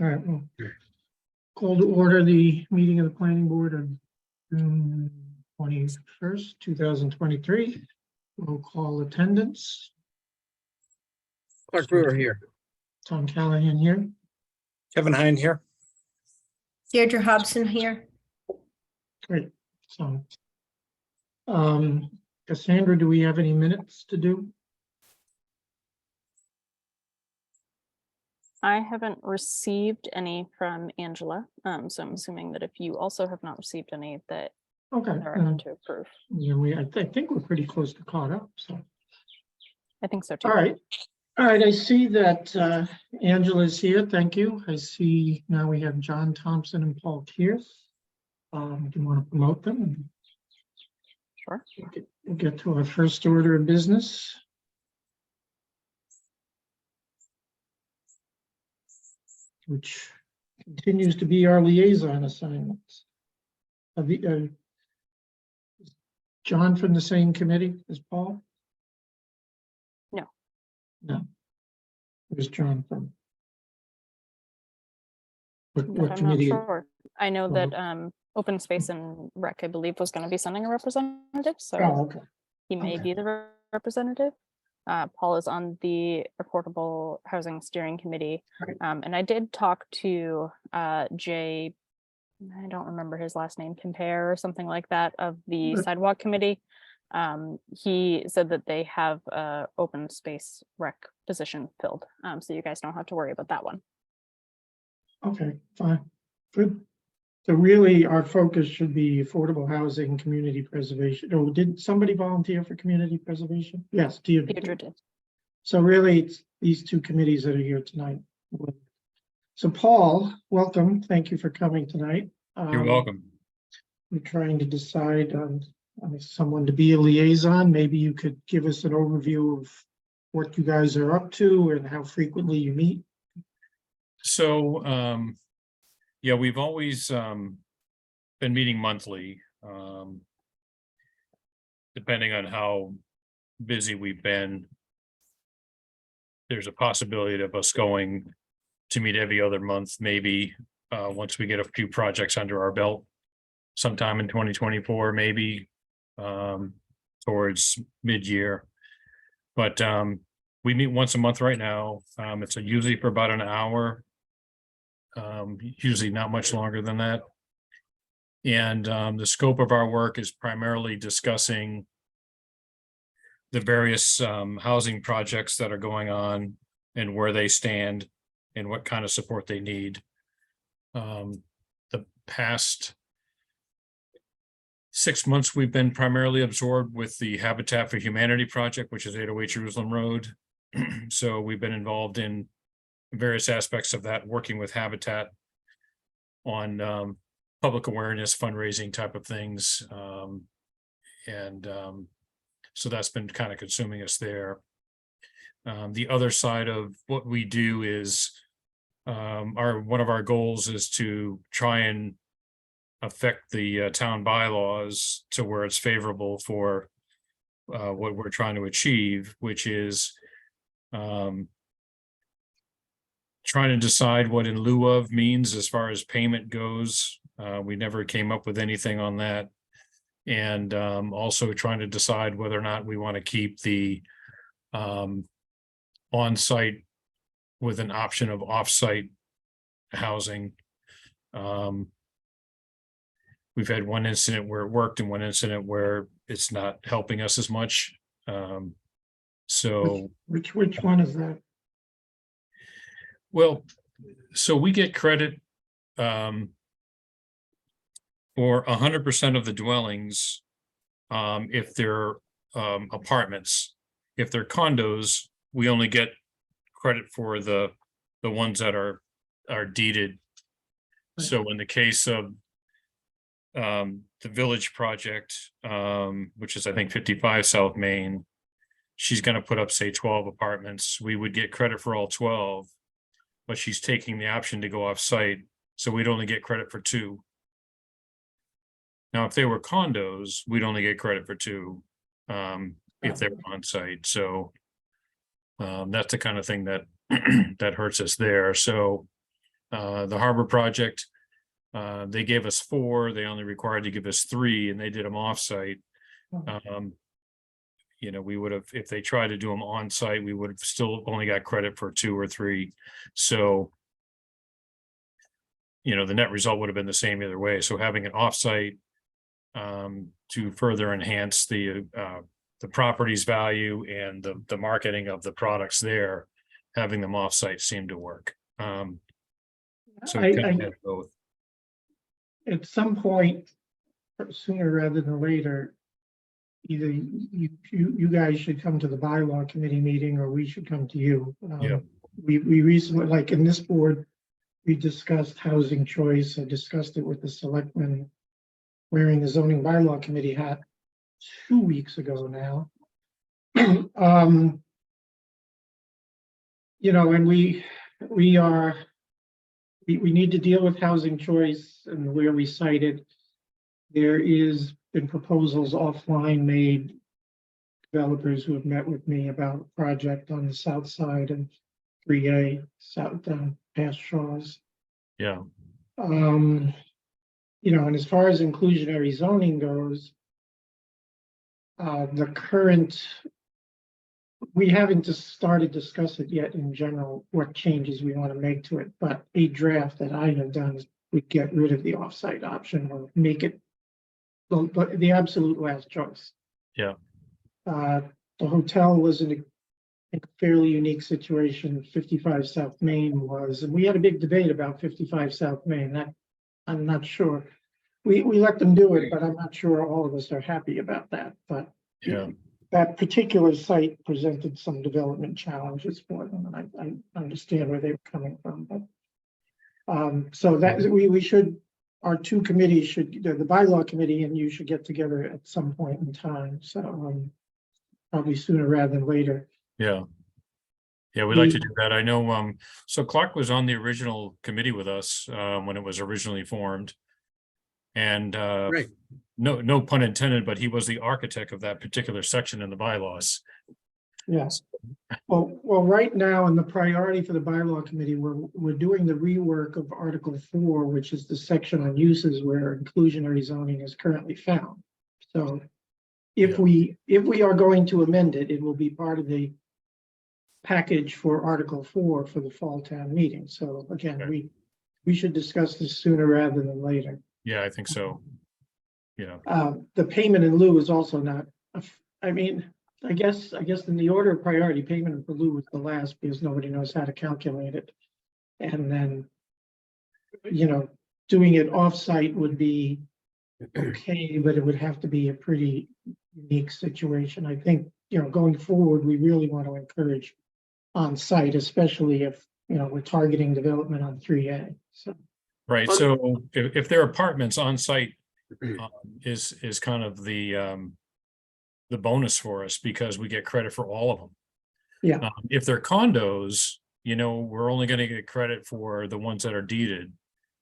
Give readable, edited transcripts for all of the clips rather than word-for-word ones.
All right, well, call to order the meeting of the planning board of June 21st, 2023. We'll call attendance. Clark Brewer here. Tom Callahan here. Kevin Hine here. Deirdre Hobson here. Great. So, Cassandra, do we have any minutes to do? I haven't received any from Angela, so I'm assuming that if you also have not received any, that Okay. they're on to approve. I think we're pretty close to caught up, so. I think so too. All right. All right, I see that Angela's here. Thank you. I see now we have John Thompson and Paul Kearse. Do you want to promote them? Sure. We'll get to our first order of business. Which continues to be our liaison assignments. John from the same committee as Paul? No. No. Where's John from? What But I'm not committee? sure. I know that Mm-hmm. Open Space and Rec, I believe, was going to be sending a representative, so Oh, okay. he may okay. be the representative. Paul is on the Affordable Housing Steering Committee. Right. And I did talk to Jay, I don't remember his last name, Compare or something like that, of the Mhm. Sidewalk Committee. He said that they have a Open Space Rec position filled, so you guys don't have to worry about that one. Okay, fine, good. So really, our focus should be affordable housing, community preservation. Oh, did somebody volunteer for community preservation? Yes, Deirdre did. So really, it's these two committees that are here tonight. So Paul, welcome. Thank you for coming tonight. You're welcome. We're trying to decide on someone to be a liaison. Maybe you could give us an overview of what you guys are up to and how frequently you meet. So, yeah, we've always been meeting monthly. Depending on how busy we've been, there's a possibility of us going to meet every other month, maybe once we get a few projects under our belt sometime in 2024, maybe towards mid-year. But we meet once a month right now. It's usually for about an hour. Usually not much longer than that. And the scope of our work is primarily discussing the various housing projects that are going on and where they stand and what kind of support they need. The past 6 months, we've been primarily absorbed with the Habitat for Humanity project, which is 808 Jerusalem Road. So we've been involved in various aspects of that, working with Habitat on public awareness, fundraising type of things. So that's been kind of consuming us there. The other side of what we do is one of our goals is to try and affect the town bylaws to where it's favorable for what we're trying to achieve, which is trying to decide what in lieu of means as far as payment goes. We never came up with anything on that. And also trying to decide whether or not we want to keep the on-site with an option of off-site housing. We've had one incident where it worked and one incident where it's not helping us as much. So Which one is that? well, so we get credit for 100% of the dwellings if they're apartments. If they're condos, we only get credit for the ones that are deeded. Right. So in the case of the Village project, which is I think 55 South Main, she's going to put up, say, 12 apartments. We would get credit for all 12, but she's taking the option to go off site, so we'd only get credit for 2. Now, if they were condos, we'd only get credit for 2 if they were on site. So that's the kind of thing that that hurts us there. So The harbor project, they gave us 4, they only required to give us 3, and they did them offsite. You know, we would have, if they tried to do them on site, we would have still only got credit for 2 or 3. So, you know, the net result would have been the same either way. So having an offsite to further enhance the property's value and the marketing of the products there, having them offsite seemed to work. So we kind of had both. At some point, sooner rather than later, either you guys should come to the bylaw committee meeting or we should come to you. Yeah. We recently, like in this board, we discussed housing choice. I discussed it with the selectmen wearing the zoning bylaw committee hat 2 weeks ago now. You know, and we need to deal with housing choice, and where we cited, there is been proposals offline made, developers who have met with me about a project on the south side of 3A, south down past Shaw's. Yeah. You know, and as far as inclusionary zoning goes, the current, we haven't just started to discuss it yet in general, what changes we want to make to it, but a draft that I have done is we get rid of the offsite option or make it the absolute last choice. Yeah. The hotel was in a fairly unique situation. 55 South Main was, and we had a big debate about 55 South Main. That I'm not sure. We let them do it, but I'm not sure all of us are happy about that. But Yeah. that particular site presented some development challenges for them, and I understand where they were coming from. But so that we should, our 2 committees should, the bylaw committee and you should get together at some point in time. So probably sooner rather than later. Yeah. Yeah, we'd like to do that. I know, so Clark was on the original committee with us, when it was originally formed. And, Right. no pun intended, but he was the architect of that particular section in the bylaws. Yes. Well, right now, in the priority for the bylaw committee, we're doing the rework of Article 4, which is the section on uses where inclusionary zoning is currently found. So if we are going to amend it, it will be part of the package for Article 4 for the fall town meeting. So again, Okay. we should discuss this sooner rather than later. Yeah, I think so. Yeah, The payment in lieu is also not, I mean, I guess in the order of priority, payment in lieu was the last because nobody knows how to calculate it. And then, you know, doing it offsite would be okay, but it would have to be a pretty unique situation. I think, you know, going forward, we really want to encourage on-site, especially if, you know, we're targeting development on 3A. So, right. So if they're apartments on site, is kind of the bonus for us because we get credit for all of them. yeah, If they're condos, you know, we're only going to get credit for the ones that are deeded.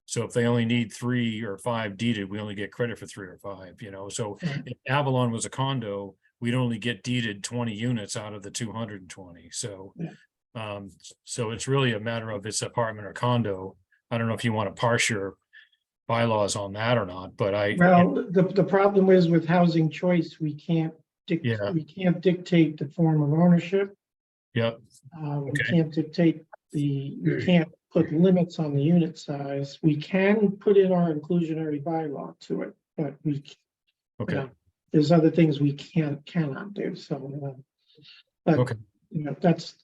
So if they only need 3 or 5 deeded, we only get credit for 3 or 5, you know. So Right. if Avalon was a condo, we'd only get deeded 20 units out of the 220. So, Yeah. So it's really a matter of it's apartment or condo. I don't know if you want to parse your bylaws on that or not, but well, the problem is with housing choice, we can't Yeah. we can't dictate the form of ownership. Yep, We Okay. can't dictate we can't put limits on the unit size. We can put in our inclusionary bylaw to it, but we, okay, know, there's other things we cannot do, so. But, Okay. you know, that's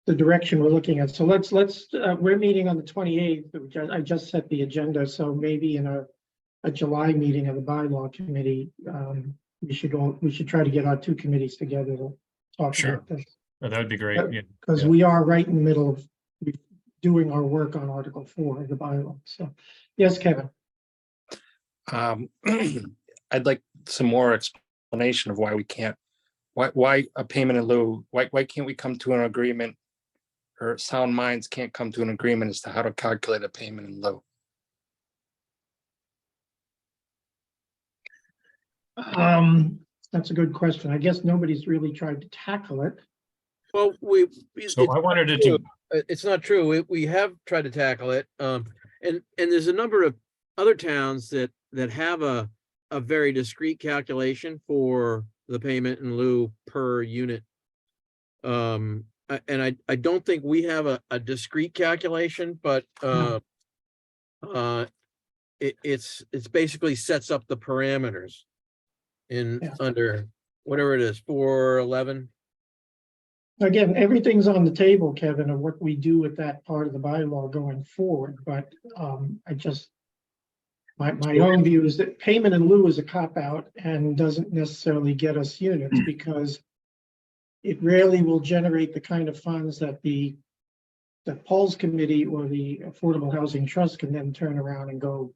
the direction we're looking at. So let's, we're meeting on the 28th, which I just set the agenda, so maybe in a July meeting of the bylaw committee, we should try to get our 2 committees together to talk Sure. about this. that would be great. Yeah. Because Yeah. we are right in the middle of doing our work on Article 4 of the bylaw. So, yes, Kevin. I'd like some more explanation of why we can't, why a payment in lieu, why can't we come to an agreement? Or sound minds can't come to an agreement as to how to calculate a payment in lieu. That's a good question. I guess nobody's really tried to tackle it. Well, So I wanted to do, it's not true. We have tried to tackle it. And there's a number of other towns that have a very discrete calculation for the payment in lieu per unit. And I don't think we have a discrete calculation, but it's basically sets up the parameters in Yeah. under whatever it is, 411. Again, everything's on the table, Kevin, of what we do with that part of the bylaw going forward, but I just. My own view is that payment in lieu is a cop-out and doesn't necessarily get us units because it rarely will generate the kind of funds that the Paul's committee or the Affordable Housing Trust can then turn around and go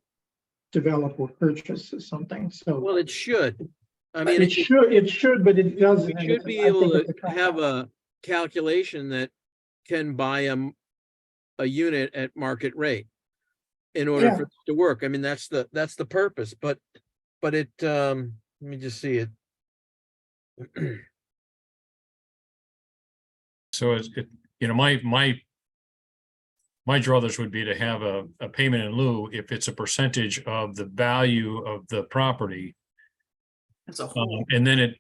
develop or purchase something. So Well, it should. I mean, it should, but it doesn't. we and should it's- be I able think it's to a cop-out. have a calculation that can buy a unit at market rate in order Yeah. for it to work. I mean, that's the purpose, but it, let me just see it. So my druthers would be to have a payment in lieu if it's a percentage of the value of the property. As a whole. And then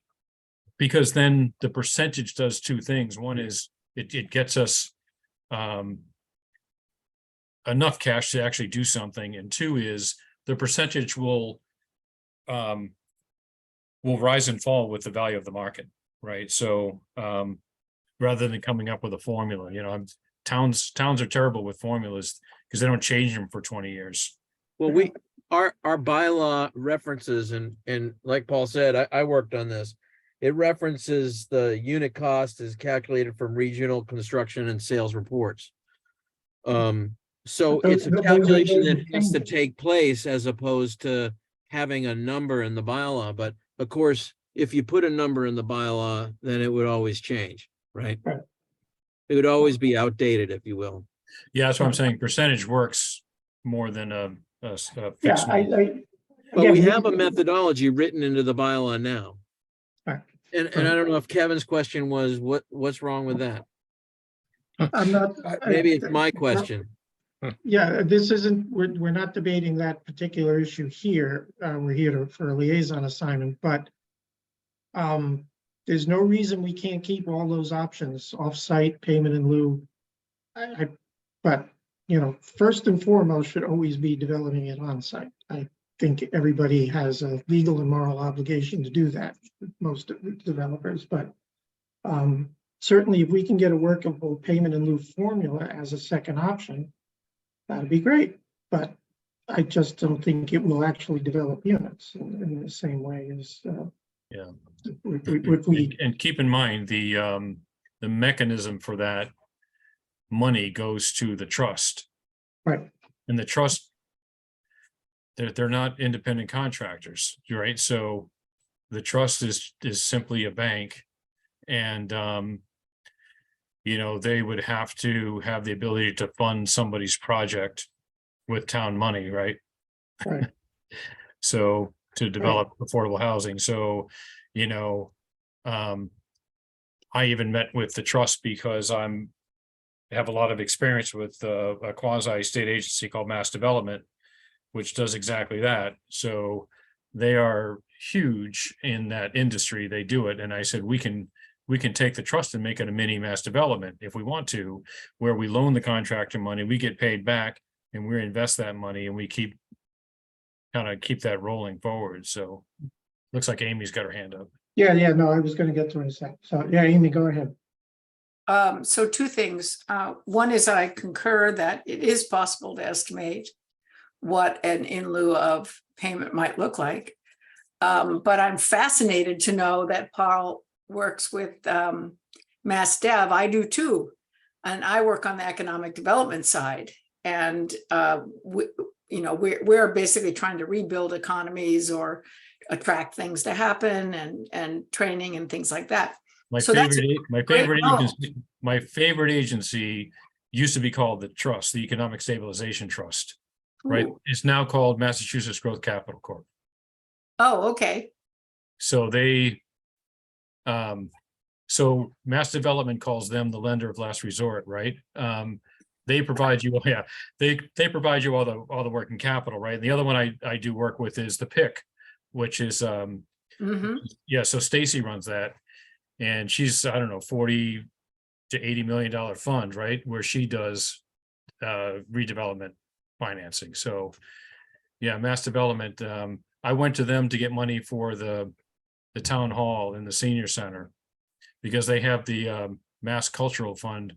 because then the percentage does two things. One is it gets us enough cash to actually do something. And two is the percentage will rise and fall with the value of the market, right? So rather than coming up with a formula, towns are terrible with formulas because they don't change them for 20 years. Well, our bylaw references, and like Paul said, I worked on this. It references the unit cost is calculated from regional construction and sales reports. So But it's a those calculation that change. has to take place as opposed to having a number in the bylaw. But of course, if you put a number in the bylaw, then it would always change, right? Right. It would always be outdated, if you will. Yeah, that's what I'm saying. Percentage works more than a Yeah, fixed number. But we again, have a methodology written into the bylaw now. Right. And I don't know if Kevin's question was, what's wrong with that? I'm not. Maybe it's my question. Yeah, this isn't, we're not debating that particular issue here. We're here for a liaison assignment, but there's no reason we can't keep all those options, off-site, payment in lieu. But, first and foremost should always be developing it on-site. I think everybody has a legal and moral obligation to do that, most of the developers, but certainly if we can get a workable payment in lieu formula as a second option, that'd be great, but I just don't think it will actually develop units in the same way as. Yeah. If we, And keep in mind, the mechanism for that money goes to the trust. right, And the trust, they're not independent contractors, right? So the trust is simply a bank. And they would have to have the ability to fund somebody's project with town money, right? right, So to develop affordable housing. So, I even met with the trust because I have a lot of experience with a quasi state agency called Mass Development, which does exactly that. So they are huge in that industry. They do it. And I said, we can take the trust and make it a mini Mass Development if we want to, where we loan the contractor money, we get paid back and we invest that money and we keep that rolling forward. So looks like Amy's got her hand up. yeah, no, I was gonna get to it in a sec, so, yeah, Amy, go ahead. So two things. One is I concur that it is possible to estimate what an in lieu of payment might look like. But I'm fascinated to know that Paul works with Mass Dev. I do too. And I work on the economic development side. And we're basically trying to rebuild economies or attract things to happen and training and things like that. My So that's favorite model. agency, my favorite agency used to be called the Trust, the Economic Stabilization Trust, right? Ooh. It's now called Massachusetts Growth Capital Corp. Oh, okay. So they So mass development calls them the lender of last resort, right? They provide you, yeah, they provide you all the working capital, right? And the other one I do work with is the PIC, which is, Mhm. yeah, so Stacy runs that. And she's, I don't know, 40 to $80 million fund, right? Where she does redevelopment financing. So yeah, mass development, I went to them to get money for the town hall and the senior center because they have the Mass Cultural Fund,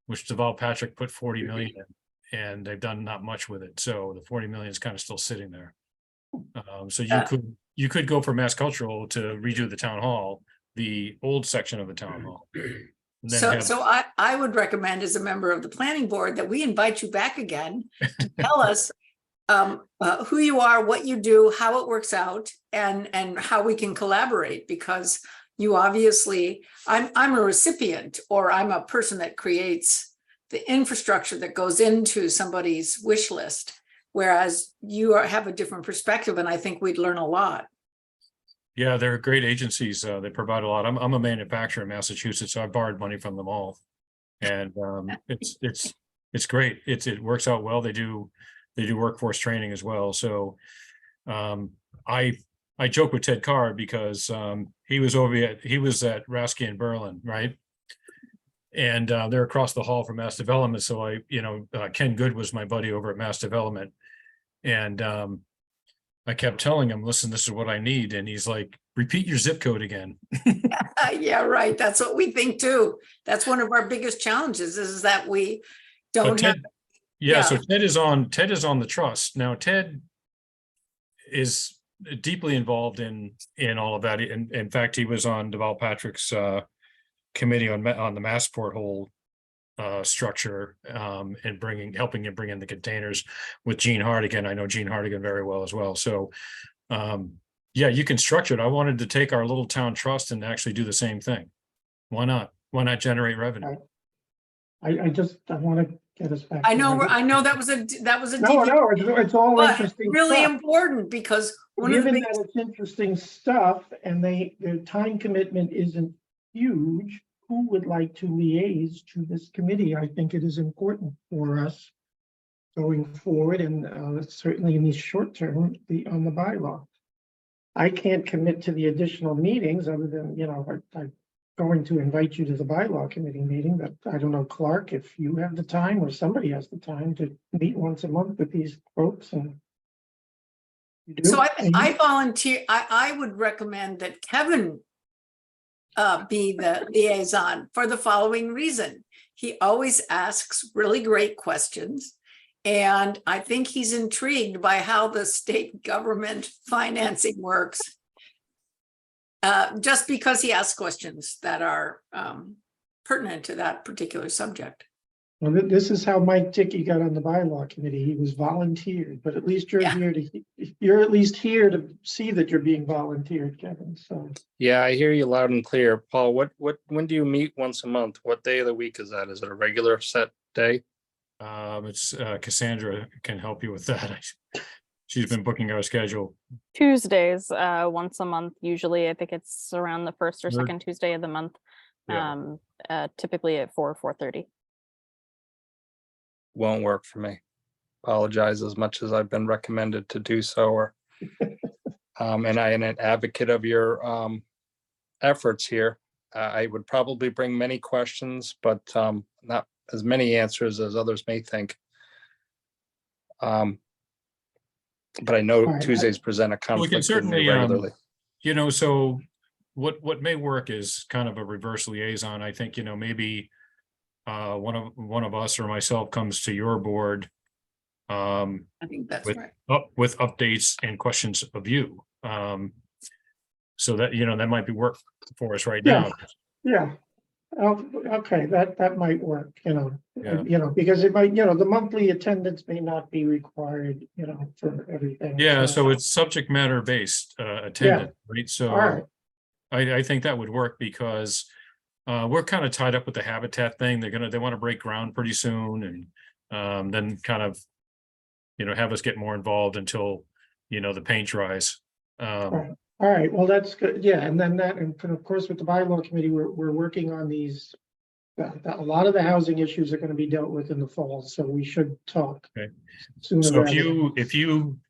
which Deval Patrick put 40 million in, and they've done not much with it. So the 40 million is kind of still sitting there. So you could go for Mass Cultural to redo the town hall, the old section of the town hall. and then have- So I would recommend as a member of the planning board that we invite you back again to tell us who you are, what you do, how it works out, and how we can collaborate, because you obviously, I'm a recipient, or I'm a person that creates the infrastructure that goes into somebody's wish list, whereas have a different perspective, and I think we'd learn a lot. Yeah, they're great agencies. They provide a lot. I'm a manufacturer in Massachusetts, so I borrowed money from them all. And it's great. It works out well. They do workforce training as well. So I joke with Ted Carr because he was at Rasky and Berlin, right? And they're across the hall from Mass Development. So Ken Good was my buddy over at Mass Development. And I kept telling him, listen, this is what I need. And he's like, repeat your zip code again. Yeah, right. That's what we think too. That's one of our biggest challenges, is that we But don't have. Ted, so Ted is on the trust. Now, Ted is deeply involved in all of that. In fact, he was on Deval Patrick's committee on the Massport whole structure and helping him bring in the containers with Gene Hardigan. I know Gene Hardigan very well as well. So yeah, you can structure it. I wanted to take our little town trust and actually do the same thing. Why not? Why not generate revenue? I want to get us back. I know that was a No, deviation, it's all but interesting really stuff. important, because one of the Given biggest. that it's interesting stuff and their time commitment isn't huge, who would like to liaise to this committee? I think it is important for us going forward, and certainly in the short term, on the bylaw. I can't commit to the additional meetings other than, I'm going to invite you to the bylaw committee meeting, but I don't know, Clark, if you have the time or somebody has the time to meet once a month with these folks. And you do? So I volunteer, I would recommend that Kevin be the liaison for the following reason. He always asks really great questions. And I think he's intrigued by how the state government financing works. Just because he asks questions that are pertinent to that particular subject. Well, this is how Mike Dickey got on the bylaw committee. He was volunteered, but at least you're here to see that you're being volunteered, Kevin. So Yeah, I hear you loud and clear. Paul, when do you meet once a month? What day of the week is that? Is it a regular set day? It's Cassandra can help you with that. She's been booking our schedule. Tuesdays, once a month, usually. I think it's around the first or Third. second Tuesday of the month. Yeah. Typically at 4:30. Won't work for me. Apologize as much as I've been recommended to do so, or and I am an advocate of your efforts here. I would probably bring many questions, but not as many answers as others may think. But I know All right, Tuesdays present a We can conflict with certainly, me regularly. so what may work is kind of a reverse liaison. I think, maybe one of us or myself comes to your board I think that's with right. with updates and questions of you. So that, that might be work for us right Yeah. now. yeah. Okay, that might work, Yeah. because it might, the monthly attendance may not be required, for everything. Yeah, so it's subject matter based attendant, right? So All right. I think that would work because we're kind of tied up with the habitat thing. They want to break ground pretty soon, and then kind of, have us get more involved until, the paint dries. Right. All right, well, that's good. Yeah, and then that, and of course, with the bylaw committee, we're working on these. A lot of the housing issues are gonna be dealt with in the fall, so we should talk. Okay. Sooner So rather than-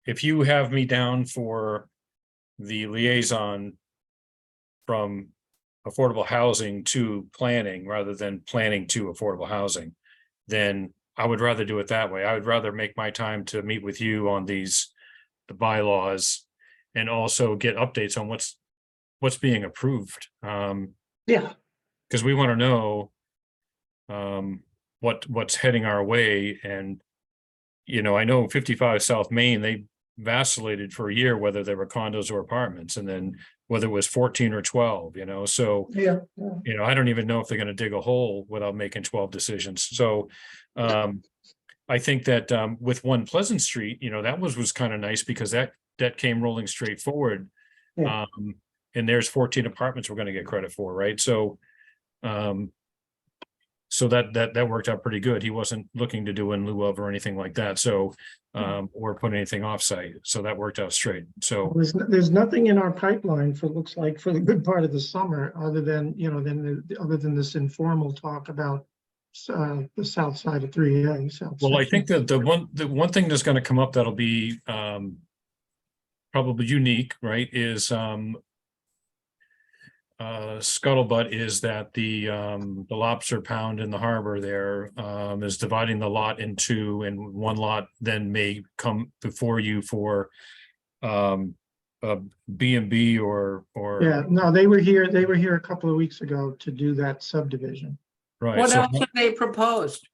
if you have me down for the liaison from affordable housing to planning rather than planning to affordable housing, then I would rather do it that way. I would rather make my time to meet with you on the bylaws and also get updates on what's being approved. Yeah, Because we want to know what's heading our way. And I know 55 South Main, they vacillated for a year whether they were condos or apartments, and then whether it was 14 or 12, so yeah. I don't even know if they're going to dig a hole without making 12 decisions. So I think that with One Pleasant Street, that was kind of nice because that came rolling straight forward. Yeah. And there's 14 apartments we're going to get credit for, right? So so that worked out pretty good. He wasn't looking to do in lieu of or anything like that. So or put anything offsite. So that worked out straight. So There's nothing in our pipeline looks like for the good part of the summer, other than, other than this informal talk about the south side of 3A. well, I think that the one thing that's going to come up that'll be probably unique, right, is scuttlebutt is that the lobster pound in the harbor there is dividing the lot in two, and one lot then may come before you for a B&B or Yeah, no, they were here a couple of weeks ago to do that subdivision. right. What So else have they proposed?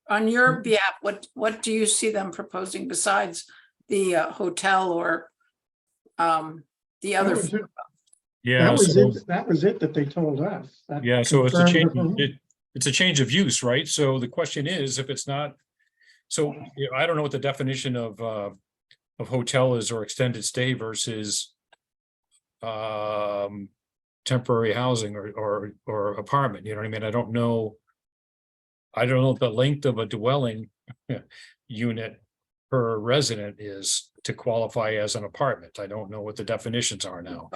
On your behalf, what do you see them proposing besides the hotel or the other? That was it. yeah, That was so it. That was it that they told us. That yeah, so it's a confirmed change. the- It's a change of use, right? So the question is, if it's not, so I don't know what the definition of hotel is or extended stay versus temporary housing or apartment. You know what I mean? I don't know the length of a dwelling unit per resident is to qualify as an apartment. I don't know what the definitions are now,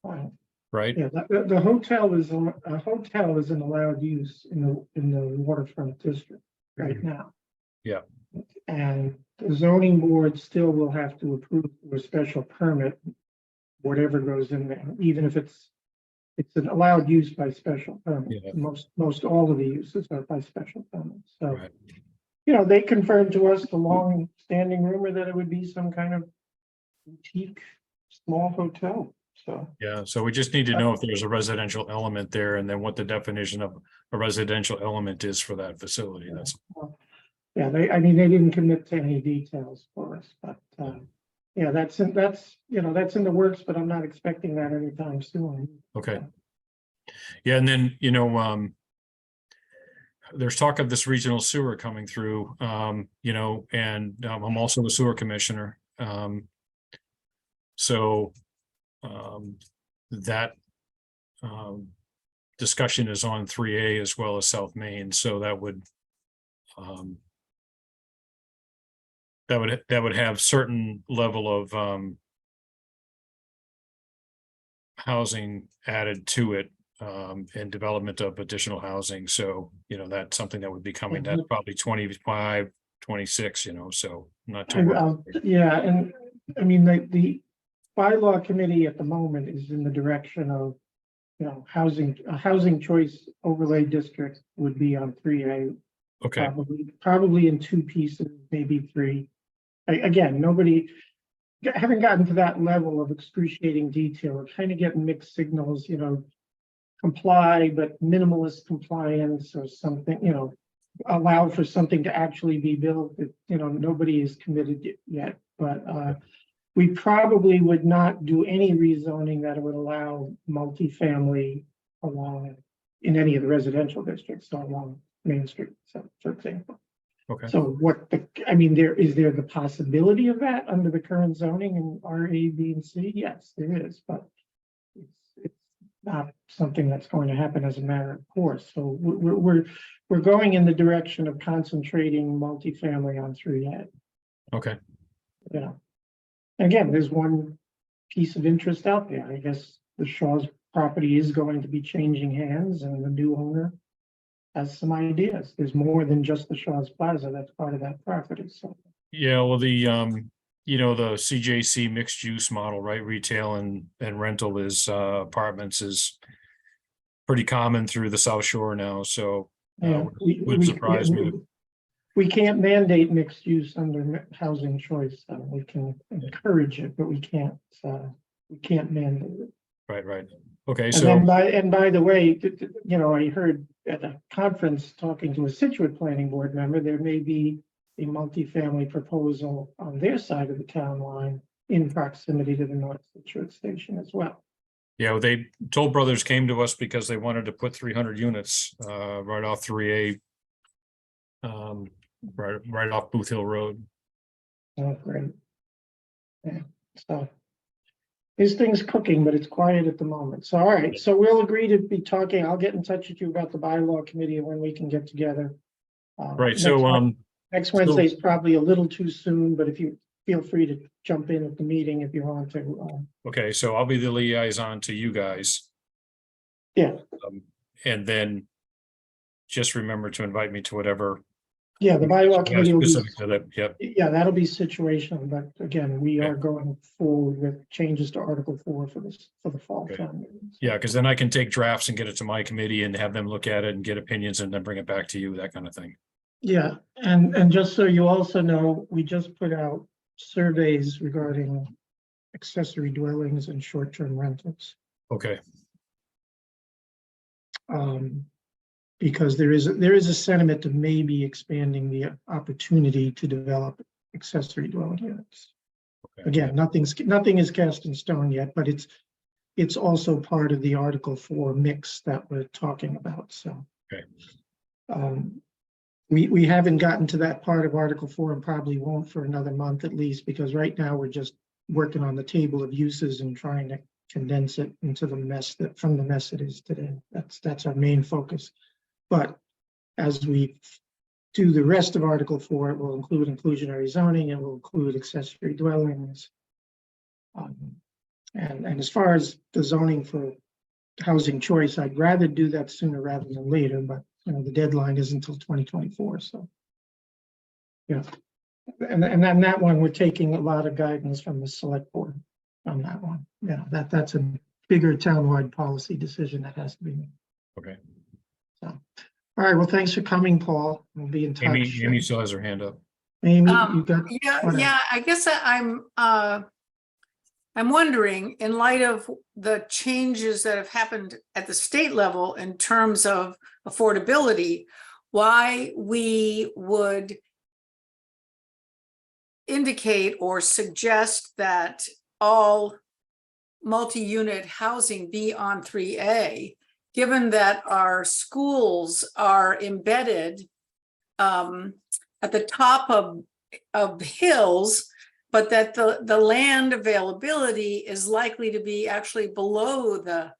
Right. right? Yeah, the hotel is an allowed use in the waterfront district right now. Yeah. And the zoning board still will have to approve a special permit, whatever goes in there, even if it's an allowed use by special permit. Yeah. Most all of the uses are by special permit. So, Right. they confirmed to us the long standing rumor that it would be some kind of boutique small hotel. So, Yeah, so we just need to know if there's a residential element there and then what the definition of a residential element is for that facility. That's, yeah, they didn't commit to any details for us, but, yeah, that's in the works, but I'm not expecting that anytime soon. okay. Yeah, and then, there's talk of this regional sewer coming through, and I'm also the sewer commissioner. So that discussion is on 3A as well as South Main, so that would have certain level of housing added to it, and development of additional housing. So, that's something that would be coming, that's probably 25, 26, so not too. Yeah, and I mean, the bylaw committee at the moment is in the direction of, a housing choice overlay district would be on 3A. Okay, Probably in two pieces, maybe three. Again, haven't gotten to that level of excruciating detail. We're kind of getting mixed signals, comply, but minimalist compliance or something, allow for something to actually be built that, nobody is committed yet. But we probably would not do any rezoning that would allow multifamily along in any of the residential districts, so along Main Street, so for example. okay, So is there the possibility of that under the current zoning in RA, B, and C? Yes, there is, but it's not something that's going to happen as a matter of course. So we're going in the direction of concentrating multifamily on 3A. okay, Again, there's one piece of interest out there. I guess the Shaw's property is going to be changing hands and the new owner has some ideas. There's more than just the Shaw's Plaza that's part of that property, so. Yeah, well, the the CJC mixed use model, right? Retail and rental is apartments is pretty common through the South Shore now, so Yeah, would surprise me. We can't mandate mixed use under housing choice, so we can encourage it, but we can't mandate it. Right. Okay, And so, then by the way, I heard at a conference talking to a Situate Planning Board member, there may be a multifamily proposal on their side of the town line in proximity to the North Situate Station as well. yeah, they, Toll Brothers came to us because they wanted to put 300 units right off 3A. Right off Booth Hill Road. Oh, great. Yeah, so this thing's cooking, but it's quiet at the moment. So, all right, so we'll agree to be talking. I'll get in touch with you about the bylaw committee and when we can get together. Right, so, Next Wednesday is probably a little too soon, but if you feel free to jump in at the meeting if you want to. okay, so I'll be the liaison to you guys. Yeah. And then just remember to invite me to whatever. Yeah, the bylaw committee will be, Specific to that, yep, yeah, that'll be situational, but again, we are going forward with changes to Article 4 for the fall Okay. town meeting. yeah, because then I can take drafts and get it to my committee and have them look at it and get opinions and then bring it back to you, that kind of thing. Yeah, and just so you also know, we just put out surveys regarding accessory dwellings and short-term rentals. Okay, Because there is a sentiment to maybe expanding the opportunity to develop accessory dwelling units. okay. Again, nothing is cast in stone yet, but it's also part of the Article 4 mix that we're talking about, so. Okay. We haven't gotten to that part of Article 4 and probably won't for another month at least, because right now we're just working on the table of uses and trying to condense it into the mess from the mess it is today. That's our main focus. But as we do the rest of Article 4, it will include inclusionary zoning, it will include accessory dwellings. And as far as the zoning for housing choice, I'd rather do that sooner rather than later, but the deadline is until 2024, so. Yeah, and then that one, we're taking a lot of guidance from the select board on that one. Yeah, that's a bigger townwide policy decision that has to be made. Okay. So, all right, well, thanks for coming, Paul. We'll be in touch. Amy still has her hand up. Amy, you got, whatever. Yeah, I guess I'm wondering, in light of the changes that have happened at the state level in terms of affordability, why we would indicate or suggest that all multi-unit housing be on 3A, given that our schools are embedded at the top of hills, but that the land availability is likely to be actually below the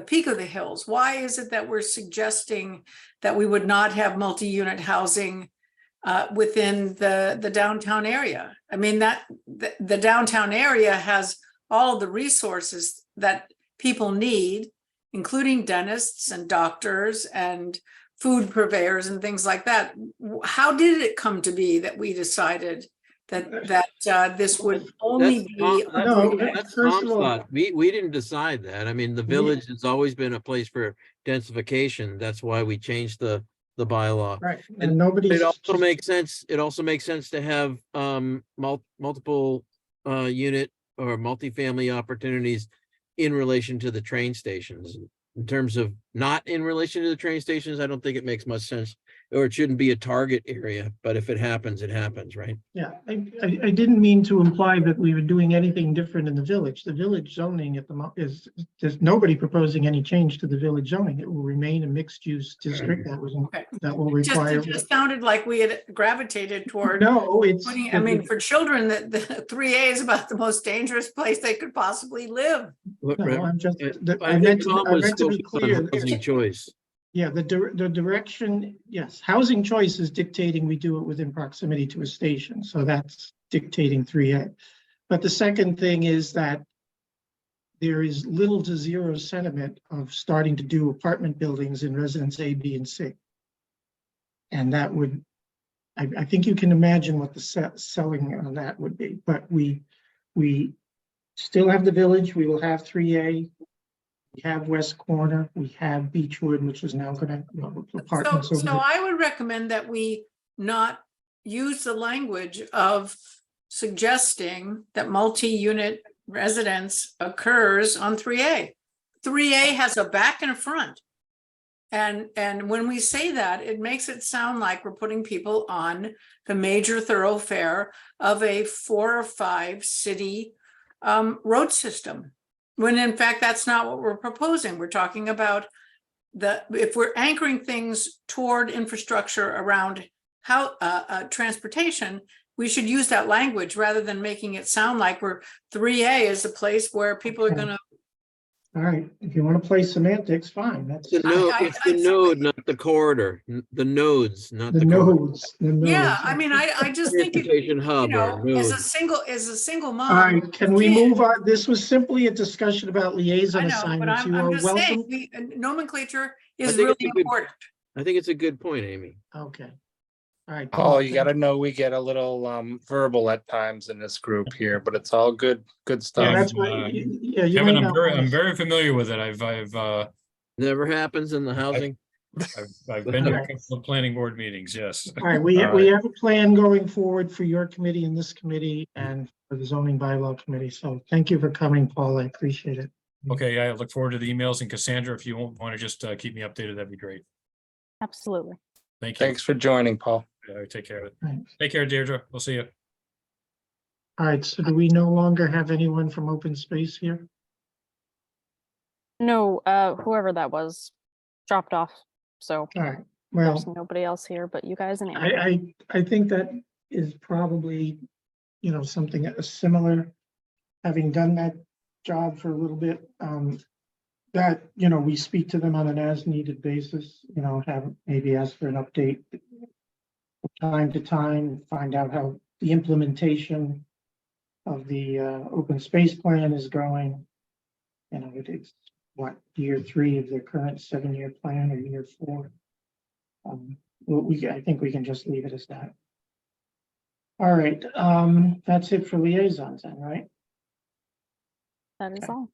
peak of the hills. Why is it that we're suggesting that we would not have multi-unit housing within the downtown area? I mean, the downtown area has all of the resources that people need, including dentists and doctors and food purveyors and things like that. How did it come to be that we decided that this would only be? That's first Tom's of all- thought. We didn't decide that. I mean, the village has always been a place for densification. That's why we changed the bylaw. Right, and nobody's. It also makes sense. It also makes sense to have multiple unit or multifamily opportunities in relation to the train stations. In terms of not in relation to the train stations, I don't think it makes much sense, or it shouldn't be a target area, but if it happens, right? Yeah, I didn't mean to imply that we were doing anything different in the village. The village zoning at the is, there's nobody proposing any change to the village zoning. It will remain a mixed use district that will require. It just sounded like we had gravitated toward. No, it's. I mean, for children, the 3A is about the most dangerous place they could possibly live. No, I'm just, I meant think Tom to was be focused on clear. housing choice. Yeah, the direction, yes, housing choice is dictating we do it within proximity to a station, so that's dictating 3A. But the second thing is that there is little to zero sentiment of starting to do apartment buildings in residence A, B, and C. And that would, I think you can imagine what the selling on that would be, but we still have the Village, we will have 3A. We have West Corner, we have Beechwood, which is now gonna, apartments over So there. I would recommend that we not use the language of suggesting that multi-unit residence occurs on 3A. 3A has a back and a front. And when we say that, it makes it sound like we're putting people on the major thoroughfare of a 4 or 5 city road system. When in fact, that's not what we're proposing. We're talking about if we're anchoring things toward infrastructure around how transportation, we should use that language rather than making it sound like 3A is a place where people are Okay. gonna. All right, if you want to play semantics, fine, that's The node, I- it's the I- node, not the corridor, the nodes, not the the corridor. nodes, the nodes. Yeah, I mean, I just think, Transportation you hub or know, as node. a single All mom. right, can we kid- move on? This was simply a discussion about I liaison know, but assignments. You I'm are just saying, welcome. nomenclature I is think really it's a good- important. I think it's a good point, Amy. Okay. All right. Oh, Paul, you gotta know, we get a little verbal at times in this group here, but it's all good Yeah, stuff. that's what, yeah, you Kevin, might not I'm want to- very familiar with it. Never happens in the housing. I've been to a couple of planning board meetings, yes. All right, we All right. have a plan going forward for your committee and this committee and for the zoning bylaw committee. So thank you for coming, Paul. I appreciate it. Okay, I look forward to the emails, and Cassandra, if you want to just keep me updated, that'd be great. Absolutely. Thank you. Thanks for joining, Paul. Take care of it. Thanks. Take care, Deirdre. We'll see you. All right, so do we no longer have anyone from open space here? No, whoever that was dropped off. So All right, there's well, nobody else here but you guys and Andy. I think that is probably, something similar, having done that job for a little bit, that, we speak to them on an as-needed basis, have maybe ask for an update from time to time, find out how the implementation of the open space plan is going. It's what, year 3 of their current 7-year plan or year 4. I think we can just leave it as that. All right, that's it for liaisons then, right? That is all.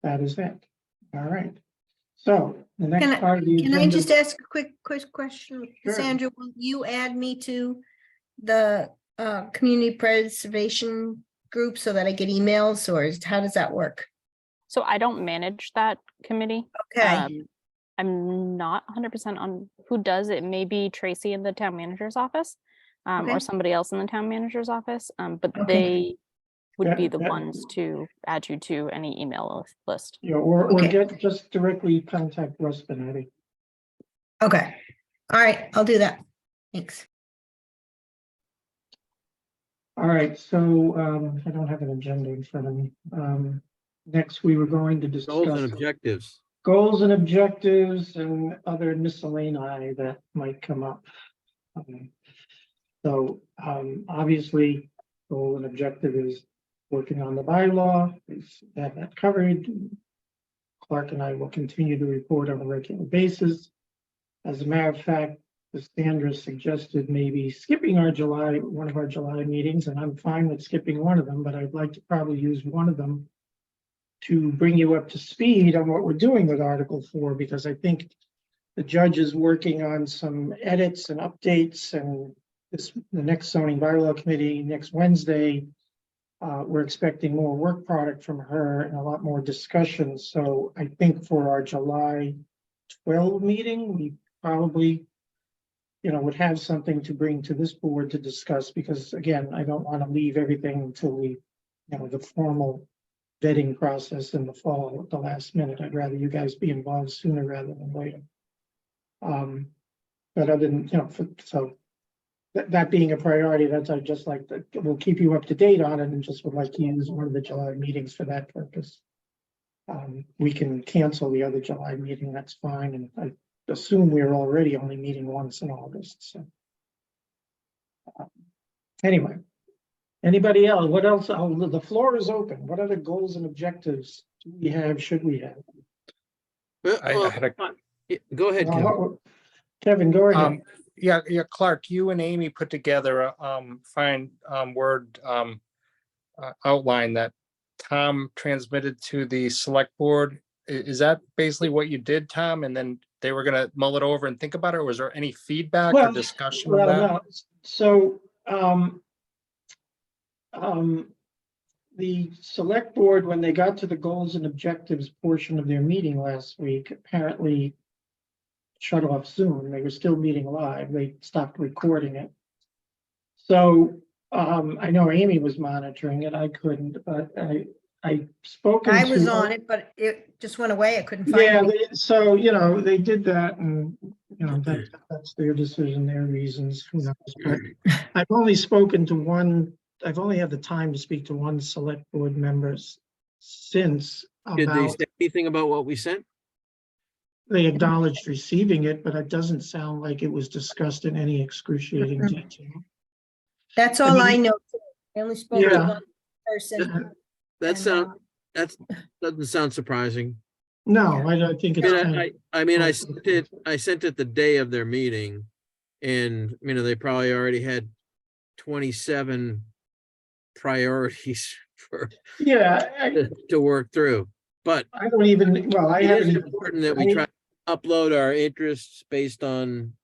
That is it. All right. So the next Can I- part of the Can I agenda. just ask a quick question? Sure. Sandra, will you add me to the community preservation group so that I get emails, or how does that work? So I don't manage that committee. Okay, I'm not 100% on who does it. Maybe Tracy in the town manager's office, Okay. or somebody else in the town manager's office. But Okay. they would be the That- ones to add you to any email list. Or Okay. just directly contact Russ Benetti. okay. All right, I'll do that. Thanks. All right, so I don't have an agenda in front of me. Next, we were going to Goals and discuss objectives. goals and objectives and other miscellany that might come up. So obviously, goal and objective is working on the bylaw, is that covered. Clark and I will continue to report on a regular basis. As a matter of fact, Sandra suggested maybe skipping one of our July meetings, and I'm fine with skipping one of them, but I'd like to probably use one of them to bring you up to speed on what we're doing with Article 4, because I think the judge is working on some edits and updates, and the next zoning bylaw committee next Wednesday, we're expecting more work product from her and a lot more discussion. So I think for our July 12 meeting, we probably would have something to bring to this board to discuss, because again, I don't want to leave everything until we, the formal vetting process in the fall at the last minute. I'd rather you guys be involved sooner rather than later. But other than, so that being a priority, I'd just like to, we'll keep you up to date on it and just would like to use one of the July meetings for that purpose. We can cancel the other July meeting, that's fine, and I assume we're already only meeting once in August, so. Anyway, Anybody else? What else? Oh, the floor is open. What other goals and objectives do we have, should we have? I had a Go ahead, Kevin. Kevin, go ahead. Yeah, Clark, you and Amy put together a fine word outline that Tom transmitted to the select board. Is that basically what you did, Tom? And then they were gonna mull it over and think about it? Or was there any feedback or Well, discussion of Well, that? no, so, the select board, when they got to the goals and objectives portion of their meeting last week, apparently shut off Zoom. They were still meeting live. They stopped recording it. So, I know Amy was monitoring it. I couldn't, but I spoken to. I was on it, but it just went away. I couldn't find Yeah, it. so, they did that and, that's their decision, their reasons, who knows, but I've only spoken to one, I've only had the time to speak to one select board members since Did they about, say anything about what we sent? they acknowledged receiving it, but it doesn't sound like it was discussed in any excruciating Mhm. detail. That's all I mean- know. I only spoke to Yeah. one person. That and, sound, that's, doesn't sound surprising. No, I don't think I it's mean, kind of, I mean, I sent it the day of their meeting. And, they probably already had 27 priorities yeah, to work through. But I don't even, well, I it haven't is even. important that we try to upload our interests based on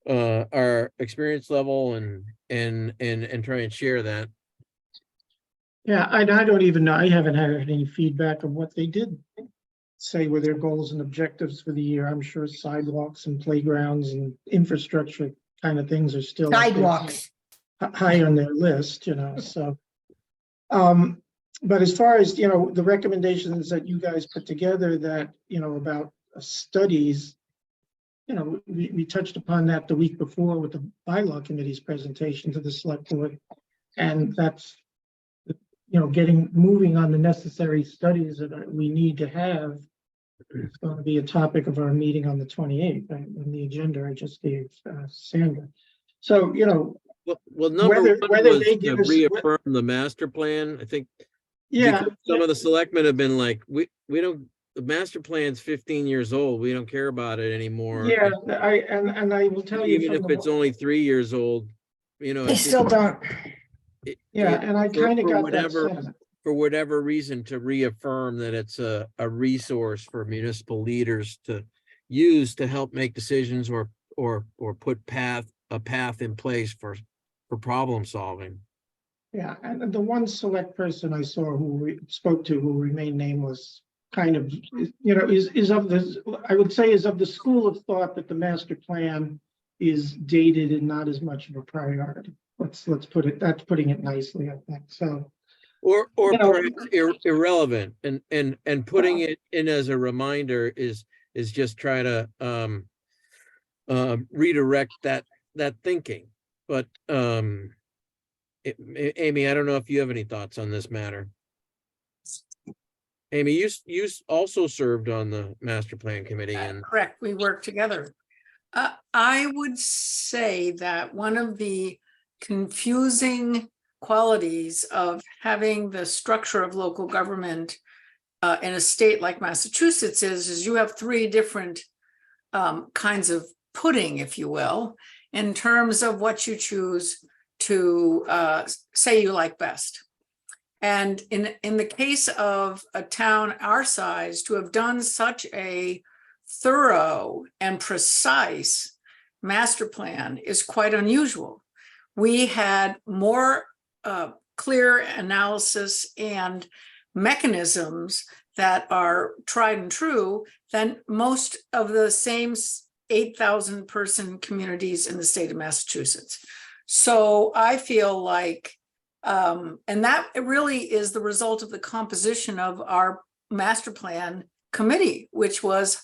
our experience level and try and share that. Yeah, I don't even know. I haven't had any feedback of what they did say were their goals and objectives for the year. I'm sure sidewalks and playgrounds and infrastructure kind of things are still up there Sidewalks. high on their list, so. But as far as, the recommendations that you guys put together that, about studies, we touched upon that the week before with the bylaw committee's presentation to the select board. And that's, moving on the necessary studies that we need to have. It's going to be a topic of our meeting on the 28th and the agenda I just gave Sandra. So, Well, number Whether- one whether was they to give us- reaffirm the master plan. I think yeah. because some of the selectmen have been like, we don't, the master plan's 15 years old. We don't care about it anymore. Yeah, and I will tell you. Even if from the- it's only 3 years old, They it's still don't. Yeah, and I kind of for got that whatever- sentiment. for whatever reason, to reaffirm that it's a resource for municipal leaders to use to help make decisions or put a path in place for problem solving. Yeah, and the one select person I saw who we spoke to, who remained nameless, kind of, is of this, I would say is of the school of thought that the master plan is dated and not as much of a priority. Let's put it, that's putting it nicely, I think, so. Or You know- perhaps irrelevant, and putting it in as a reminder is just try to redirect that thinking. But Amy, I don't know if you have any thoughts on this matter. Amy, you also served on the master plan committee, and Correct, we work together. I would say that one of the confusing qualities of having the structure of local government in a state like Massachusetts is you have three different kinds of pudding, if you will, in terms of what you choose to say you like best. And in the case of a town our size, to have done such a thorough and precise master plan is quite unusual. We had more clear analysis and mechanisms that are tried and true than most of the same 8,000 person communities in the state of Massachusetts. So I feel like, and that really is the result of the composition of our master plan committee, which was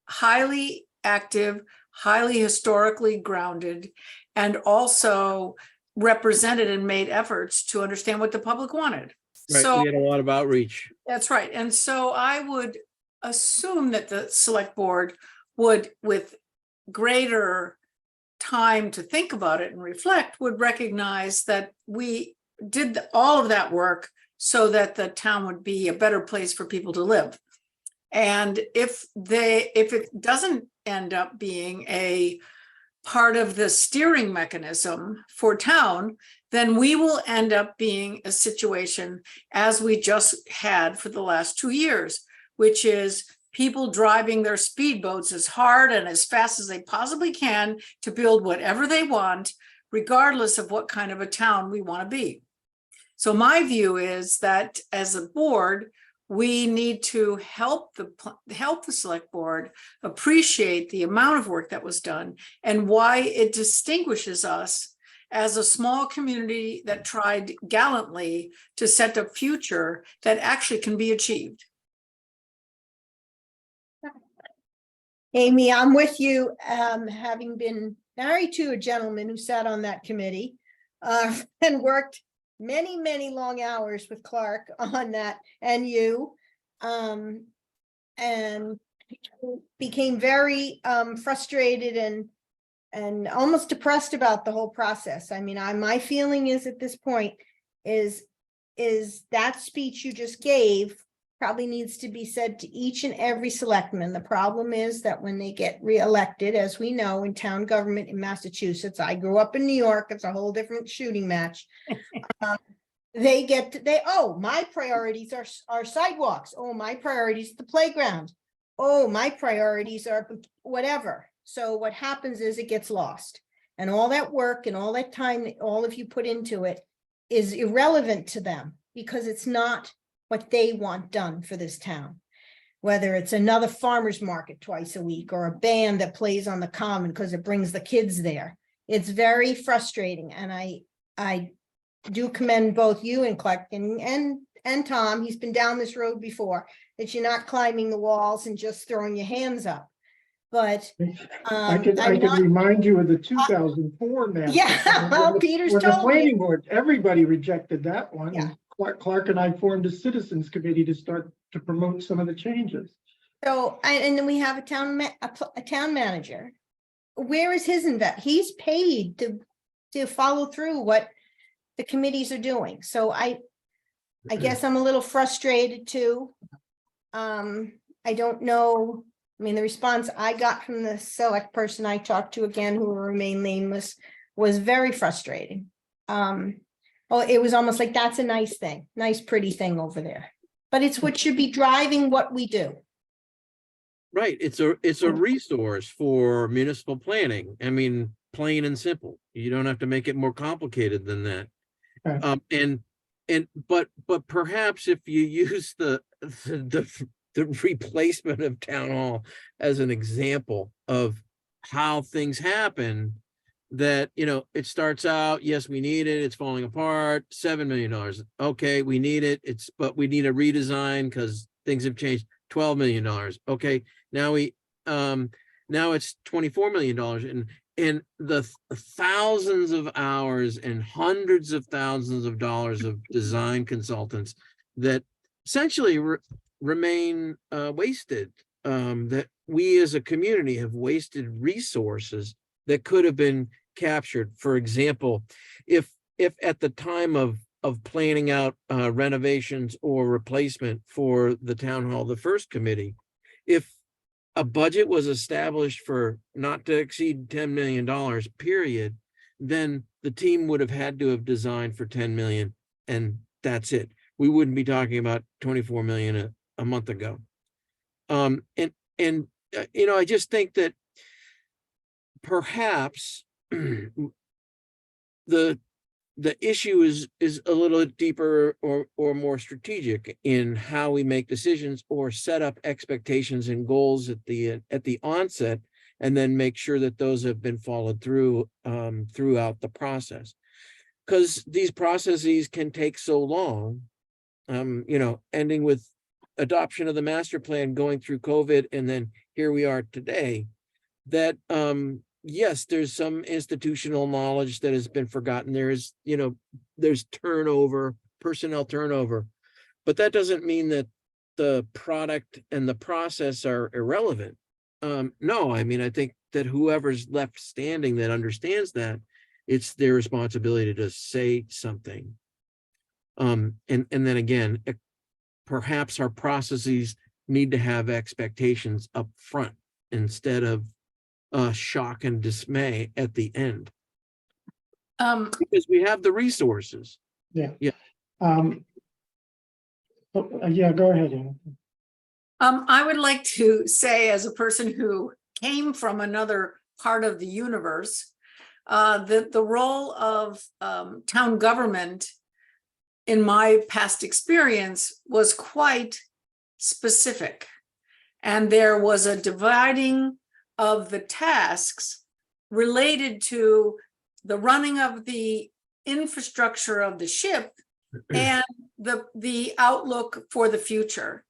highly active, highly historically grounded, and also represented and made efforts to understand what the public wanted. right, So we had a lot of outreach. that's right. And so I would assume that the select board would, with greater time to think about it and reflect would recognize that we did all of that work so that the town would be a better place for people to live. And if it doesn't end up being a part of the steering mechanism for town, then we will end up being a situation as we just had for the last 2 years, which is people driving their speedboats as hard and as fast as they possibly can to build whatever they want, regardless of what kind of a town we want to be. So my view is that as a board, we need to help the select board appreciate the amount of work that was done and why it distinguishes us as a small community that tried gallantly to set a future that actually can be achieved. Amy, I'm with you, having been married to a gentleman who sat on that committee and worked many, many long hours with Clark on that and you, and became very frustrated and almost depressed about the whole process. I mean, my feeling is at this point is that speech you just gave probably needs to be said to each and every selectman. The problem is that when they get reelected, as we know in town government in Massachusetts, I grew up in New York, it's a whole different shooting match. Oh, my priorities are sidewalks. Oh, my priorities are the playground. Oh, my priorities are whatever. So what happens is it gets lost. And all that work and all that time that all of you put into it is irrelevant to them because it's not what they want done for this town. Whether it's another farmer's market twice a week or a band that plays on the common because it brings the kids there. It's very frustrating. And I do commend both you and Clark and Tom. He's been down this road before, that you're not climbing the walls and just throwing your hands up. But I could remind you of the 2004 map. Yeah, well, Peter's When the told me. planning board, everybody rejected that one. Yeah. And Clark and I formed a citizens committee to start to promote some of the changes. So, and then we have a town manager. Where is his he's paid to follow through what the committees are doing. So I guess I'm a little frustrated too. I don't know. I mean, the response I got from the select person I talked to, again, who will remain nameless, was very frustrating. It was almost like, that's a nice thing, nice, pretty thing over there. But it's what should be driving what we do. Right, it's a resource for municipal planning. I mean, plain and simple. You don't have to make it more complicated than that. Okay. But perhaps if you use the replacement of town hall as an example of how things happen, that, you know, it starts out, yes, we need it, it's falling apart, $7 million. Okay, we need it, but we need a redesign because things have changed, $12 million. Okay, now it's $24 million. And the thousands of hours and hundreds of thousands of dollars of design consultants that essentially remain wasted, that we as a community have wasted resources that could have been captured. For example, if at the time of planning out renovations or replacement for the town hall, the first committee, if a budget was established for not to exceed $10 million, period, then the team would have had to have designed for 10 million, and that's it. We wouldn't be talking about 24 million a month ago. You know, I just think that perhaps the issue is a little deeper or more strategic in how we make decisions or set up expectations and goals at the onset, and then make sure that those have been followed through throughout the process. Because these processes can take so long, you know, ending with adoption of the master plan, going through COVID, and then here we are today, that yes, there's some institutional knowledge that has been forgotten. There's, you know, there's turnover, personnel turnover, but that doesn't mean that the product and the process are irrelevant. No, I mean, I think that whoever's left standing that understands that, it's their responsibility to say something. And then again, perhaps our processes need to have expectations up front instead of shock and dismay at the end, because we have the resources. Um, yeah, go ahead, Ian. I would like to say, as a person who came from another part of the universe, that the role of town government in my past experience was quite specific. And there was a dividing of the tasks related to the running of the infrastructure of the ship and the outlook for the future.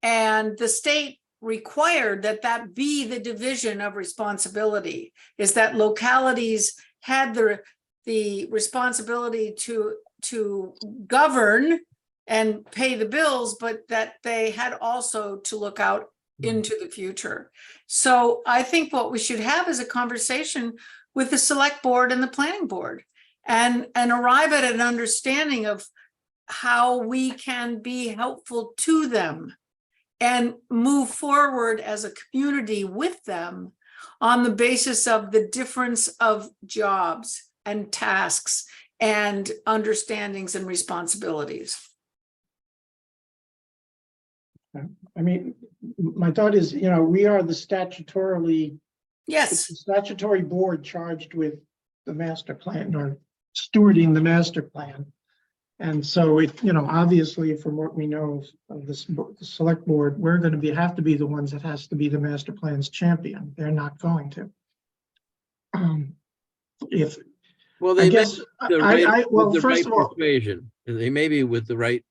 And the state required that that be the division of responsibility, is that localities had the responsibility to govern and pay the bills, but that they had also to look out into the future. So I think what we should have is a conversation with the select board and the planning board, and arrive at an understanding of how we can be helpful to them and move forward as a community with them on the basis of the difference of jobs and tasks and understandings and responsibilities. I mean, my thought is, we are the statutorily, Yes, it's the statutory board charged with the master plan or stewarding the master plan. And so obviously from what we know of this, the select board, we're going to have to be the ones that has to be the master plan's champion. They're not going to. Well, I they guess, well, with the first right of all, persuasion, and they may be with the right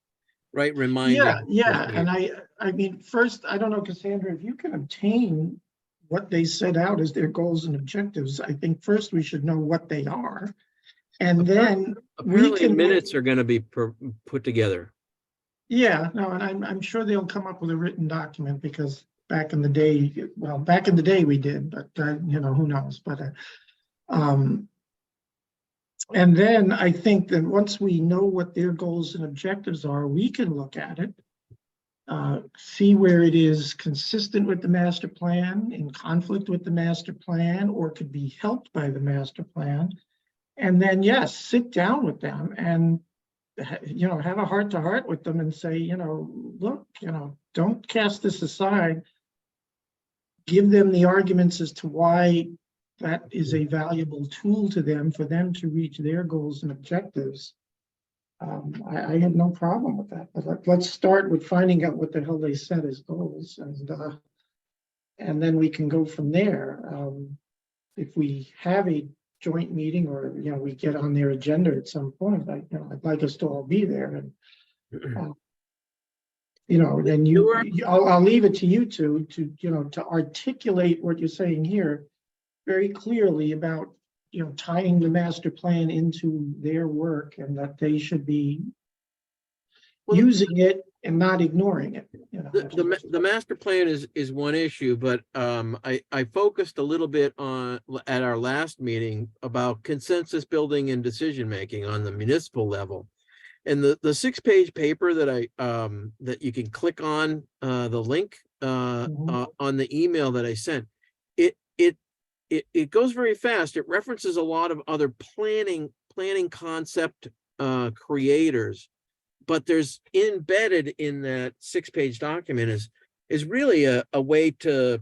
reminder. yeah. And I mean, first, I don't know, Cassandra, if you can obtain what they set out as their goals and objectives, I think first we should know what they are. And then we Apparently can. minutes are going to be put together. Yeah, no, and I'm sure they'll come up with a written document, because back in the day we did, but who knows, but and then I think that once we know what their goals and objectives are, we can look at it, see where it is consistent with the master plan, in conflict with the master plan, or could be helped by the master plan. And then, yes, sit down with them and, have a heart to heart with them and say, look, don't cast this aside. Give them the arguments as to why that is a valuable tool to them for them to reach their goals and objectives. I had no problem with that, but let's start with finding out what the hell they set as goals, and then we can go from there. If we have a joint meeting, or we get on their agenda at some point, I'd like us to all be there, and then I'll leave it to you two to articulate what you're saying here very clearly about tying the master plan into their work, and that they should be using it and not ignoring it. The master plan is one issue, but I focused a little bit at our last meeting about consensus building and decision making on the municipal level, and the 6-page paper that that you can click on, the link on the email that I sent. It goes very fast. It references a lot of other planning concept creators. But there's embedded in that 6-page document is really a way to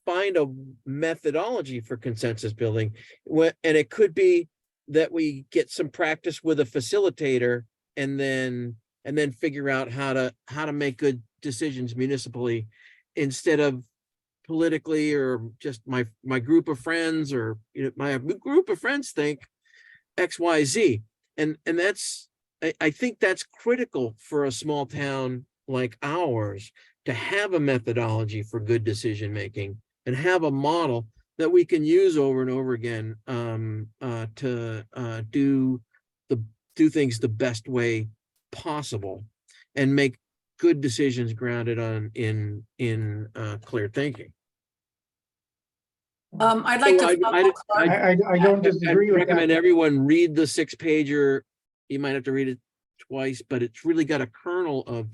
find a methodology for consensus building. And it could be that we get some practice with a facilitator and then figure out how to make good decisions municipally, instead of politically, or just my group of friends, or my group of friends think XYZ. And that's, I think that's critical for a small town like ours, to have a methodology for good decision making and have a model that we can use over and over again to do things the best way possible and make good decisions grounded in clear thinking. I'd like So to. follow Clark. I don't disagree I'd with recommend that. everyone read the 6-pager. You might have to read it twice, but it's really got a kernel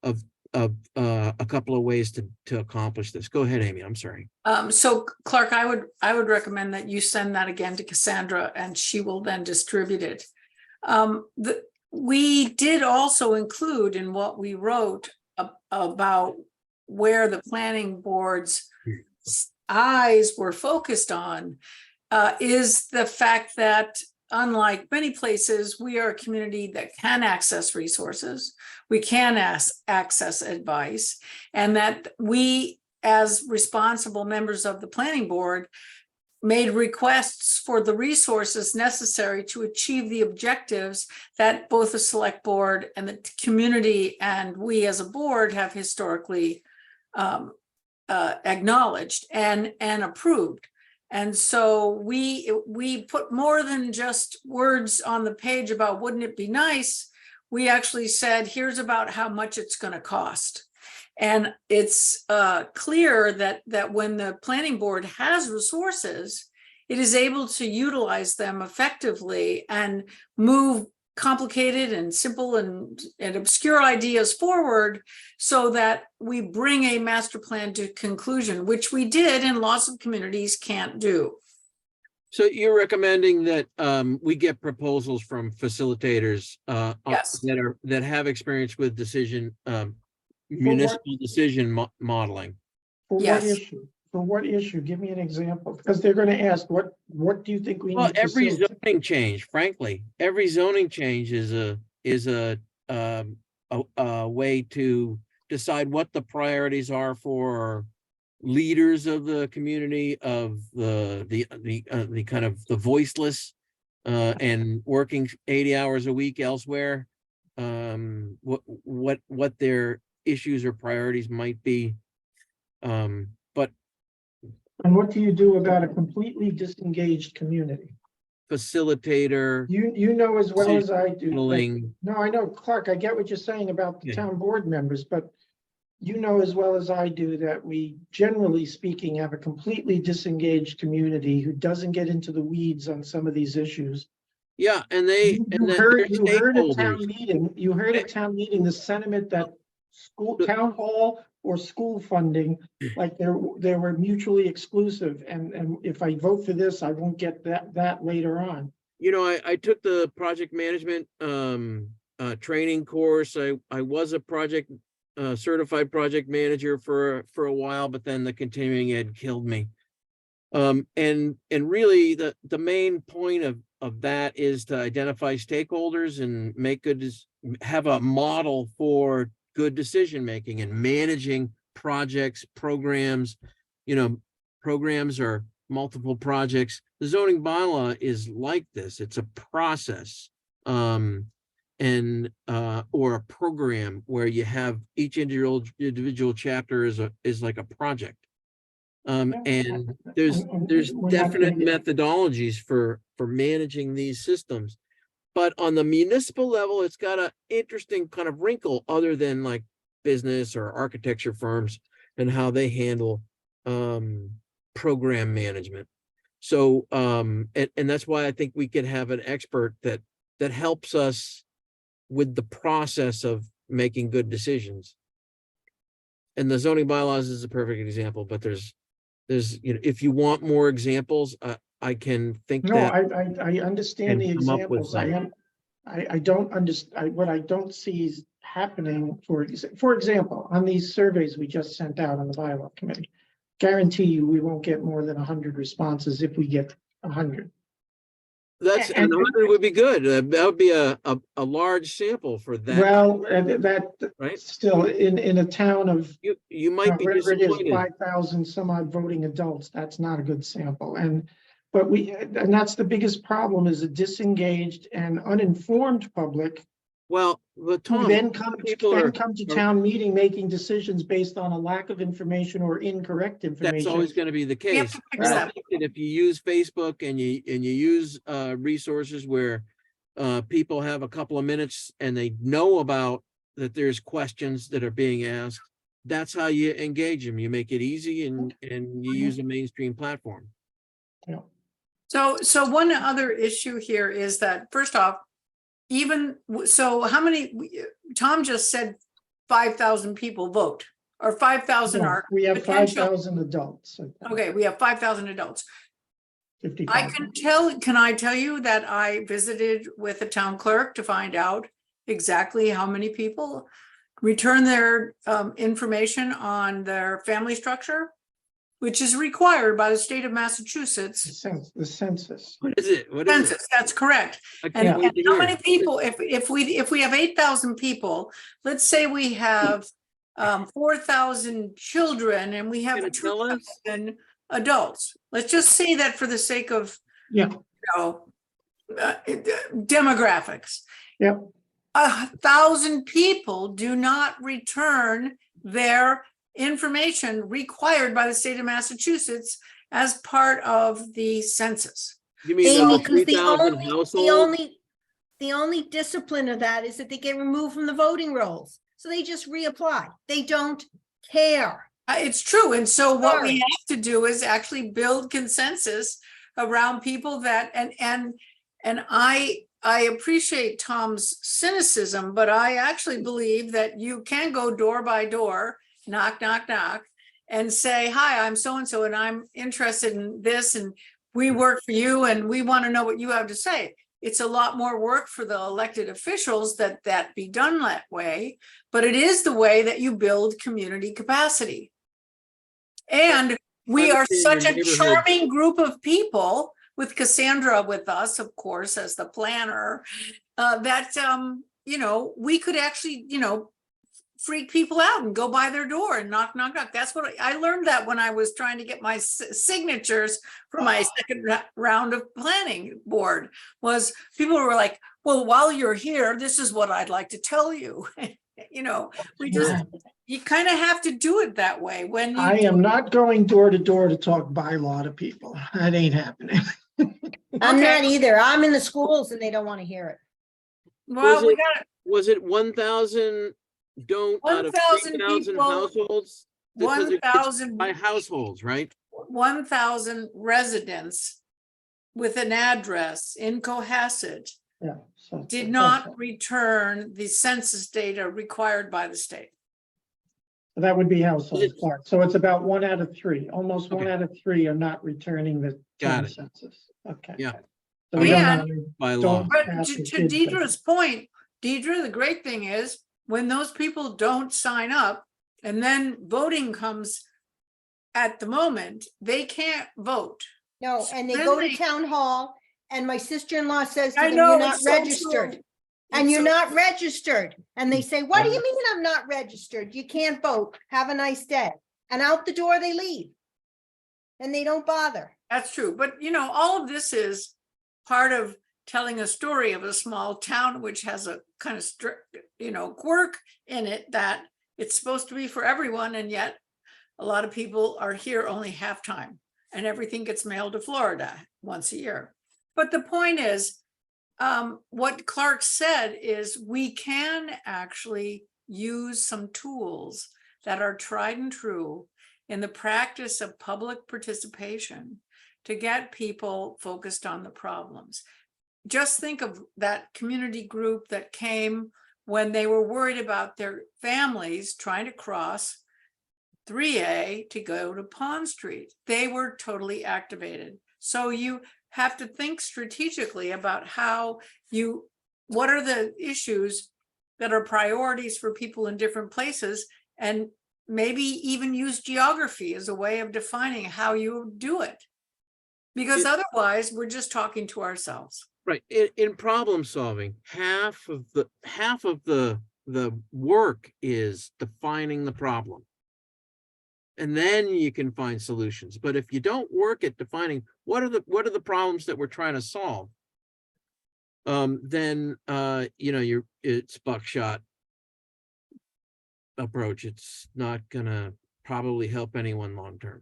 of a couple of ways to accomplish this. Go ahead, Amy. I'm sorry. So Clark, I would recommend that you send that again to Cassandra and she will then distribute it. We did also include in what we wrote about where the planning board's eyes were focused on is the fact that unlike many places, we are a community that can access resources, we can access advice, and that we, as responsible members of the planning board, made requests for the resources necessary to achieve the objectives that both the select board and the community and we as a board have historically acknowledged and approved. And so we put more than just words on the page about wouldn't it be nice? We actually said, here's about how much it's going to cost. And it's clear that when the planning board has resources, it is able to utilize them effectively and move complicated and simple and obscure ideas forward so that we bring a master plan to conclusion, which we did and lots of communities can't do. So you're recommending that we get proposals from facilitators Yes. that have experience with municipal decision modeling. For what Yes. issue? For what issue? Give me an example, because they're gonna ask, what do you think we Well, need? to every facilitate? zoning change, frankly, every zoning change is a way to decide what the priorities are for leaders of the community, of the kind of the voiceless, and working 80 hours a week elsewhere. What their issues or priorities might be. But And what do you do about a completely disengaged community? facilitator, You know as well as I do. that- modeling, No, I know, Clark, I get what you're saying about the Yeah. town board members, but you know as well as I do that we, generally speaking, have a completely disengaged community who doesn't get into the weeds on some of these issues. yeah, and they, You and then heard their at town stakeholders. meeting, you heard at town meeting the sentiment that town hall or school funding, like they were mutually exclusive, and if I vote for this, I won't get that later on. You know, I took the project management training course. I was a certified project manager for a while, but then the continuing ed killed me. And really the main point of that is to identify stakeholders and have a model for good decision making and managing projects, programs. You know, programs are multiple projects. The zoning bylaw is like this. It's a process, or a program where you have each individual chapter is like a project. And there's We're not definite gonna get- methodologies for managing these systems. But on the municipal level, it's got an interesting kind of wrinkle other than like business or architecture firms and how they handle program management. So and that's why I think we can have an expert that helps us with the process of making good decisions. And the zoning bylaws is a perfect example, but there's if you want more examples, I can think No, that. I understand the and come up with examples. I don't understand, what I don't see is happening, for example, on these surveys we just sent out on the bylaw committee. Guarantee you, we won't get more than 100 responses if we get 100. That's, and- 100 would be good. That would be a large sample for that, Well, that, right? still, in a town of You might be whatever it is, disappointed. 5,000 some odd voting adults, that's not a good sample. And that's the biggest problem, is a disengaged and uninformed public Well, but who Tom, then come people are- to town meeting making decisions based on a lack of information or incorrect information. that's always going to be the We have case. to fix I that. think that if you use Facebook and you use resources where people have a couple of minutes and they know about that there's questions that are being asked, that's how you engage them. You make it easy and you use a mainstream platform. you know, So one other issue here is that, first off, so how many, Tom just said 5,000 people vote, or 5,000 no, are we have potential. 5,000 adults. Okay, we have 5,000 adults. 55. Can I tell you that I visited with the town clerk to find out exactly how many people return their information on their family structure, which is required by the state of Massachusetts. The census. What is it? What is it? Census, that's correct. I And, can't and wait to how hear. many people, if we have 8,000 people, let's say we have 4,000 children and we have Gonna tell us? 2,000 adults. Let's just say that for the sake of, Yeah, you know, demographics. yeah. 1,000 people do not return their information required by the state of Massachusetts as part of the census. You mean Amy, the because 3,000 households? the only discipline of that is that they get removed from the voting rolls. So they just reapply. They don't care. It's true. And so what we Sorry. have to do is actually build consensus around people that, and I appreciate Tom's cynicism, but I actually believe that you can go door by door, knock, knock, knock, and say, hi, I'm so-and-so, and I'm interested in this, and we work for you, and we want to know what you have to say. It's a lot more work for the elected officials that be done that way, but it is the way that you build community capacity. And we are Understand such your a neighborhood. charming group of people, with Cassandra with us, of course, as the planner, that, you know, we could actually, you know, freak people out and go by their door and knock, knock, knock. That's what I learned that when I was trying to get my signatures for my second round of planning board, was people were like, well, while you're here, this is what I'd like to tell you. You know, we just, you kind of have to do it that way when I you, am not going door to door to talk bylaw to people. That ain't happening. I'm Okay. not either. I'm in the schools and they don't want to hear it. well, we it- got Was it 1,000 don't out of 1,000 3,000 people, households? Because it's 1,000 by households, right? 1,000 residents with an address in Cohasset Yeah. So did not return the census data required by the state. That would be households, It's- Clark. So it's about 1 out of 3. Almost 1 Okay. out of 3 are not returning the Got town it. census. Okay. Yeah. So we don't And- have any- By law. don't But ask to the kids Deidre's point, Deidre, the great thing is when those people don't sign up and then voting comes at the moment, they can't vote. No, and they Then go to they- town hall and my sister-in-law says to I them, know, you're not it's so registered. true. And It's you're so not true. registered. And they say, what do you mean I'm not registered? You can't vote. Have a nice day. And out the door they leave. And they don't bother. That's true. But you know, all of this is part of telling a story of a small town which has a kind of strict, you know, quirk in it that it's supposed to be for everyone, and yet a lot of people are here only half time and everything gets mailed to Florida once a year. But the point is, what Clark said is we can actually use some tools that are tried and true in the practice of public participation to get people focused on the problems. Just think of that community group that came when they were worried about their families trying to cross 3A to go to Pond Street. They were totally activated. So you have to think strategically about what are the issues that are priorities for people in different places, and maybe even use geography as a way of defining how you do it. Because otherwise we're just talking to ourselves. Right. In problem solving, half of the work is defining the problem. And then you can find solutions. But if you don't work at defining what are the problems that we're trying to solve, then you know, it's buckshot approach. It's not gonna probably help anyone long term.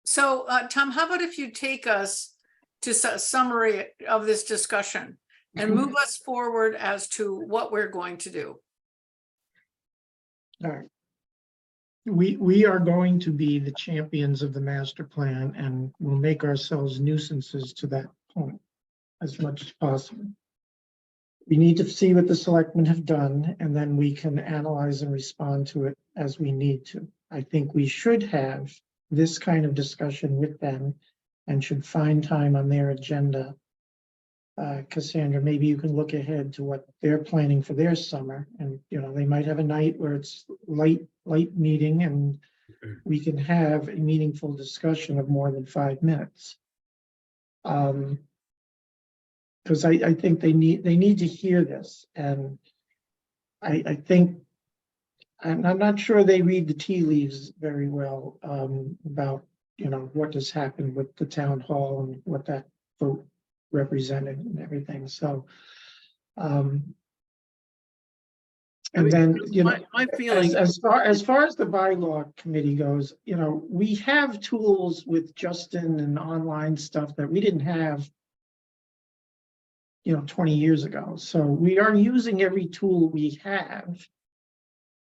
So Tom, how about if you take us to a summary of this discussion and move us forward as to what we're going to do? All right. we are going to be the champions of the master plan and will make ourselves nuisances to that point as much as possible. We need to see what the selectmen have done, and then we can analyze and respond to it as we need to. I think we should have this kind of discussion with them and should find time on their agenda. Cassandra, maybe you can look ahead to what they're planning for their summer, and, you know, they might have a night where it's light meeting, and we can have a meaningful discussion of more than 5 minutes. Because I think they need to hear this, and I think, and I'm not sure they read the tea leaves very well, about, you know, what has happened with the town hall and what that vote represented and everything, so. And then, you know, My feeling, as far as the bylaw committee goes, you know, we have tools with Justin and online stuff that we didn't have, you know, 20 years ago. So we are using every tool we have.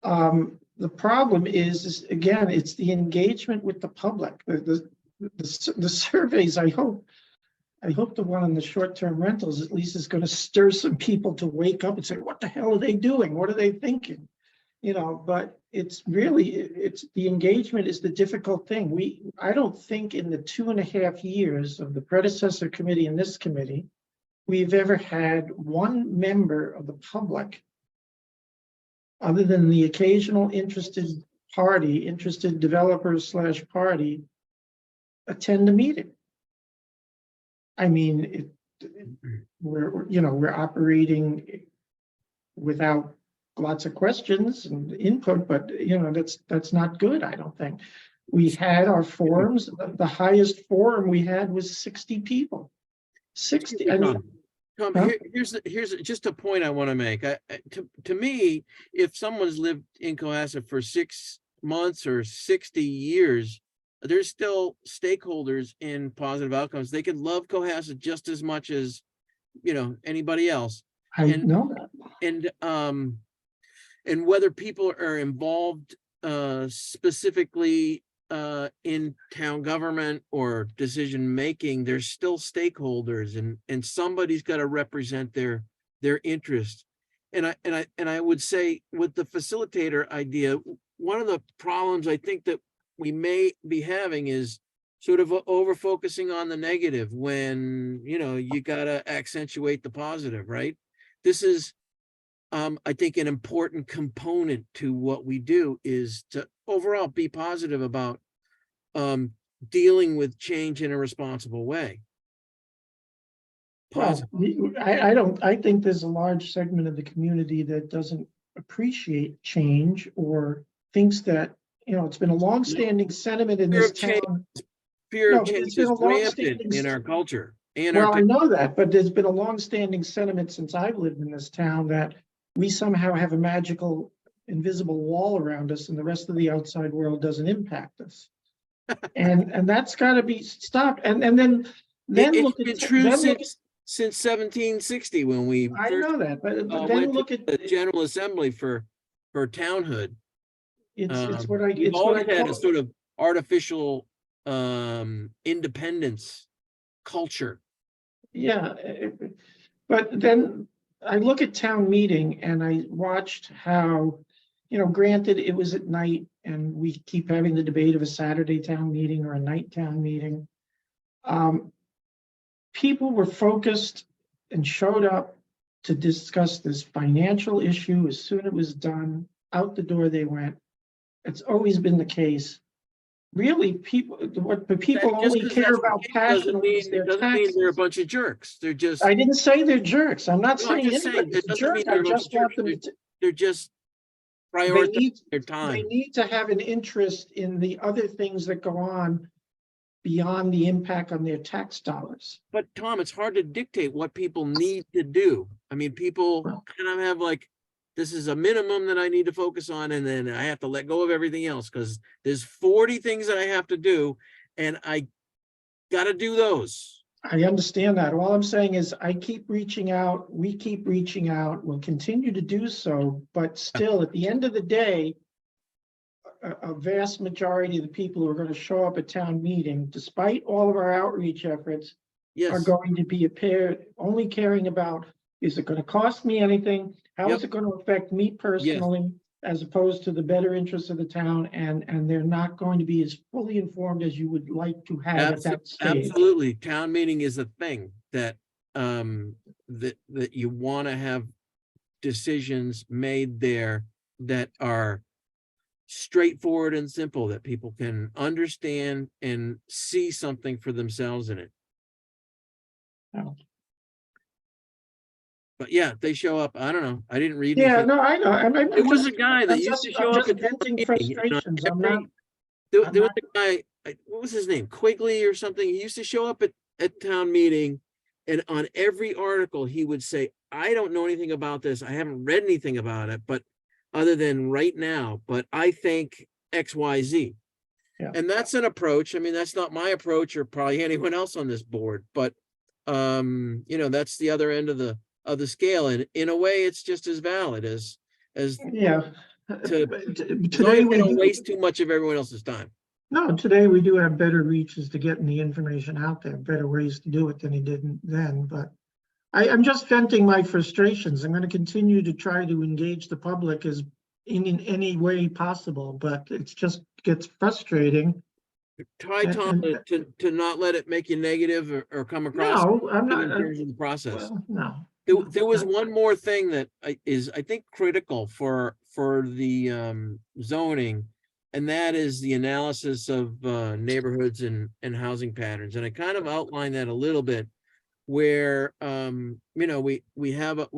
The problem is again, it's the engagement with the public. The surveys, I hope the one on the short-term rentals at least is going to stir some people to wake up and say, what the hell are they doing? What are they thinking? You know, but it's really, the engagement is the difficult thing. I don't think in the 2.5 years of the predecessor committee and this committee, we've ever had one member of the public, other than the occasional interested developer / party, attend a meeting. I mean, we're operating without lots of questions and input, but you know, that's not good, I don't think. We had our forums, the highest forum we had was 60 people. 60. I mean, Tom, huh? here's just a point I want to make. To me, if someone's lived in Cohasset for 6 months or 60 years, there's still stakeholders in positive outcomes. They could love Cohasset just as much as, you know, anybody else. I know that. And whether people are involved specifically in town government or decision making, there's still stakeholders, and somebody's got to represent their interest. And I would say with the facilitator idea, one of the problems I think that we may be having is sort of over focusing on the negative when, you know, you got to accentuate the positive, right? This is, I think, an important component to what we do is to overall be positive about dealing with change in a responsible way. Well, I think there's a large segment of the community that doesn't appreciate change or thinks that, you know, it's been a long-standing sentiment in this town. Fear No, of but change it's been is a rampant long-standing in our culture. And Well, I know that, but there's been a long-standing sentiment since I've lived in this town that we somehow have a magical invisible wall around us and the rest of the outside world doesn't impact us. And that's got to be stopped. And then it's look been at true then look since 1760 when we I first know that, but then went look to at the General Assembly for it's townhood. what I We've it's what I always had call a sort of artificial independence culture. Yeah, but then I look at town meeting and I watched how, you know, granted it was at night and we keep having the debate of a Saturday town meeting or a night town meeting. People were focused and showed up to discuss this financial issue. As soon as it was done, out the door they went. It's always been the case. Really, people only care about passionately is their Doesn't mean taxes. they're a bunch of jerks. They're just, I didn't say they're jerks. I'm not No, I'm saying just saying, anybody's it a doesn't mean jerk. I they're a bunch just of want jerks. them to, they're just they prioritizing need, their they time. need to have an interest in the other things that go on beyond the impact on their tax dollars. But Tom, it's hard to dictate what people need to do. I mean, people Well- kind of have like, this is a minimum that I need to focus on, and then I have to let go of everything else because there's 40 things that I have to do, and I got to do those. I understand that. All I'm saying is I keep reaching out, we keep reaching out, we'll continue to do so, but still, at the end of the day, a vast majority of the people who are gonna show up at town meeting, despite all of our outreach efforts, are Yes, going to be only caring about, is it gonna cost me anything? How is Yep. it gonna affect me personally? As opposed to the better interests of the town, and they're not going to be as fully informed as you would like to have at that stage. absolutely. Town meeting is a thing that, that you want to have decisions made there that are straightforward and simple, that people can understand and see something for themselves in it. Oh. But yeah, they show up. I don't know. I didn't read Yeah, anything. no, I know. There was a guy that I'm used to just- show I'm up just at town venting meeting, and on frustrations. I'm not, There, I'm there was not- a guy, what was his name? Quigley or something. He used to show up at town meeting, and on every article, he would say, I don't know anything about this. I haven't read anything about it, but other than right now, but I think XYZ. Yeah. And that's an approach. I mean, that's not my approach or probably anyone else on this board, but that's the other end of the scale. And in a way, it's just as valid as yeah. To- But as long as Today we we don't do, waste too much of everyone else's time. no, today we do have better reaches to getting the information out there, better ways to do it than he didn't then, but I'm just venting my frustrations. I'm gonna continue to try to engage the public as in any way possible, but it's just gets frustrating. Try, And- Tom, and- to not let it make you negative or come across No, I'm in not, terms of the process. well, no. There was one more thing that is, I think, critical for the zoning, and that is the analysis of neighborhoods and housing patterns. And I kind of outlined that a little bit, where we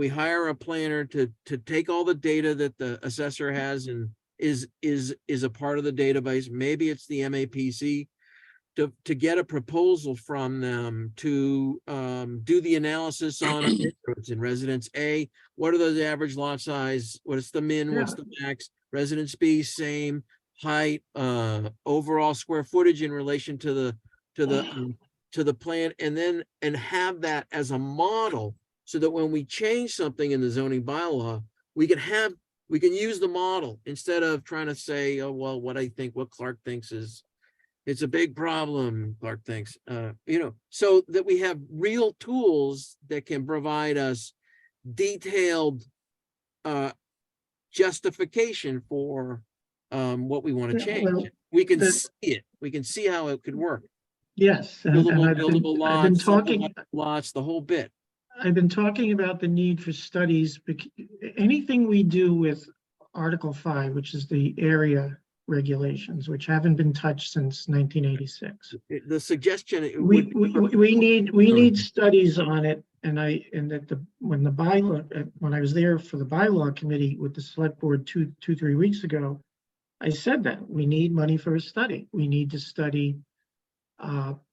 hire a planner to take all the data that the assessor has and is a part of the database. Maybe it's the MAPC. To get a proposal from them to do the analysis on neighborhoods in residence A. What are those average lot size? What is the min? What's the max? Residence B, same height, overall square footage in relation to the plan, and have that as a model, so that when we change something in the zoning bylaw, we can use the model instead of trying to say, oh, well, what Clark thinks is. It's a big problem, Clark thinks, so that we have real tools that can provide us detailed justification for what we want to Yeah, change. well, We can the- see it. We can see how it could work. Yes, and Buildable, I've buildable I've been lots, single talking, lots, the whole bit. I've been talking about the need for studies. Anything we do with Article 5, which is the area regulations, which haven't been touched since 1986. The suggestion. it We would- need studies on it, and when I was there for the bylaw committee with the select board 3 weeks ago, I said that we need money for a study. We need to study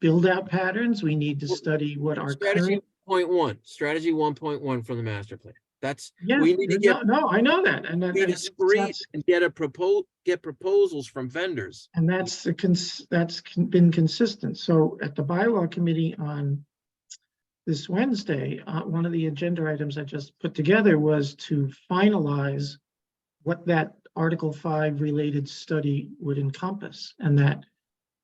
build out patterns. We need to study what our Strategy current. strategy 1.1 from the master plan. That's, Yeah, we need to get no, I know that, and be discreet that's, and get proposals from vendors. and been consistent. So at the bylaw committee on this Wednesday, one of the agenda items I just put together was to finalize what that Article 5 related study would encompass, and that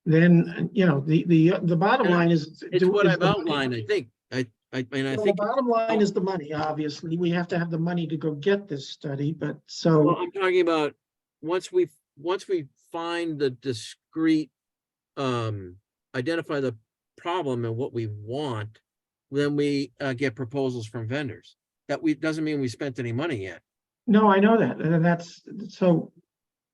then, the bottom line is. It's what I've outlined, I think. I The think, bottom line is the money, obviously. We have to have the money to go get this study, but well, so, I'm talking about, once we find the discrete, identify the problem and what we want, then we get proposals from vendors. Doesn't mean we spent any money yet. no, I know that, and that's, so,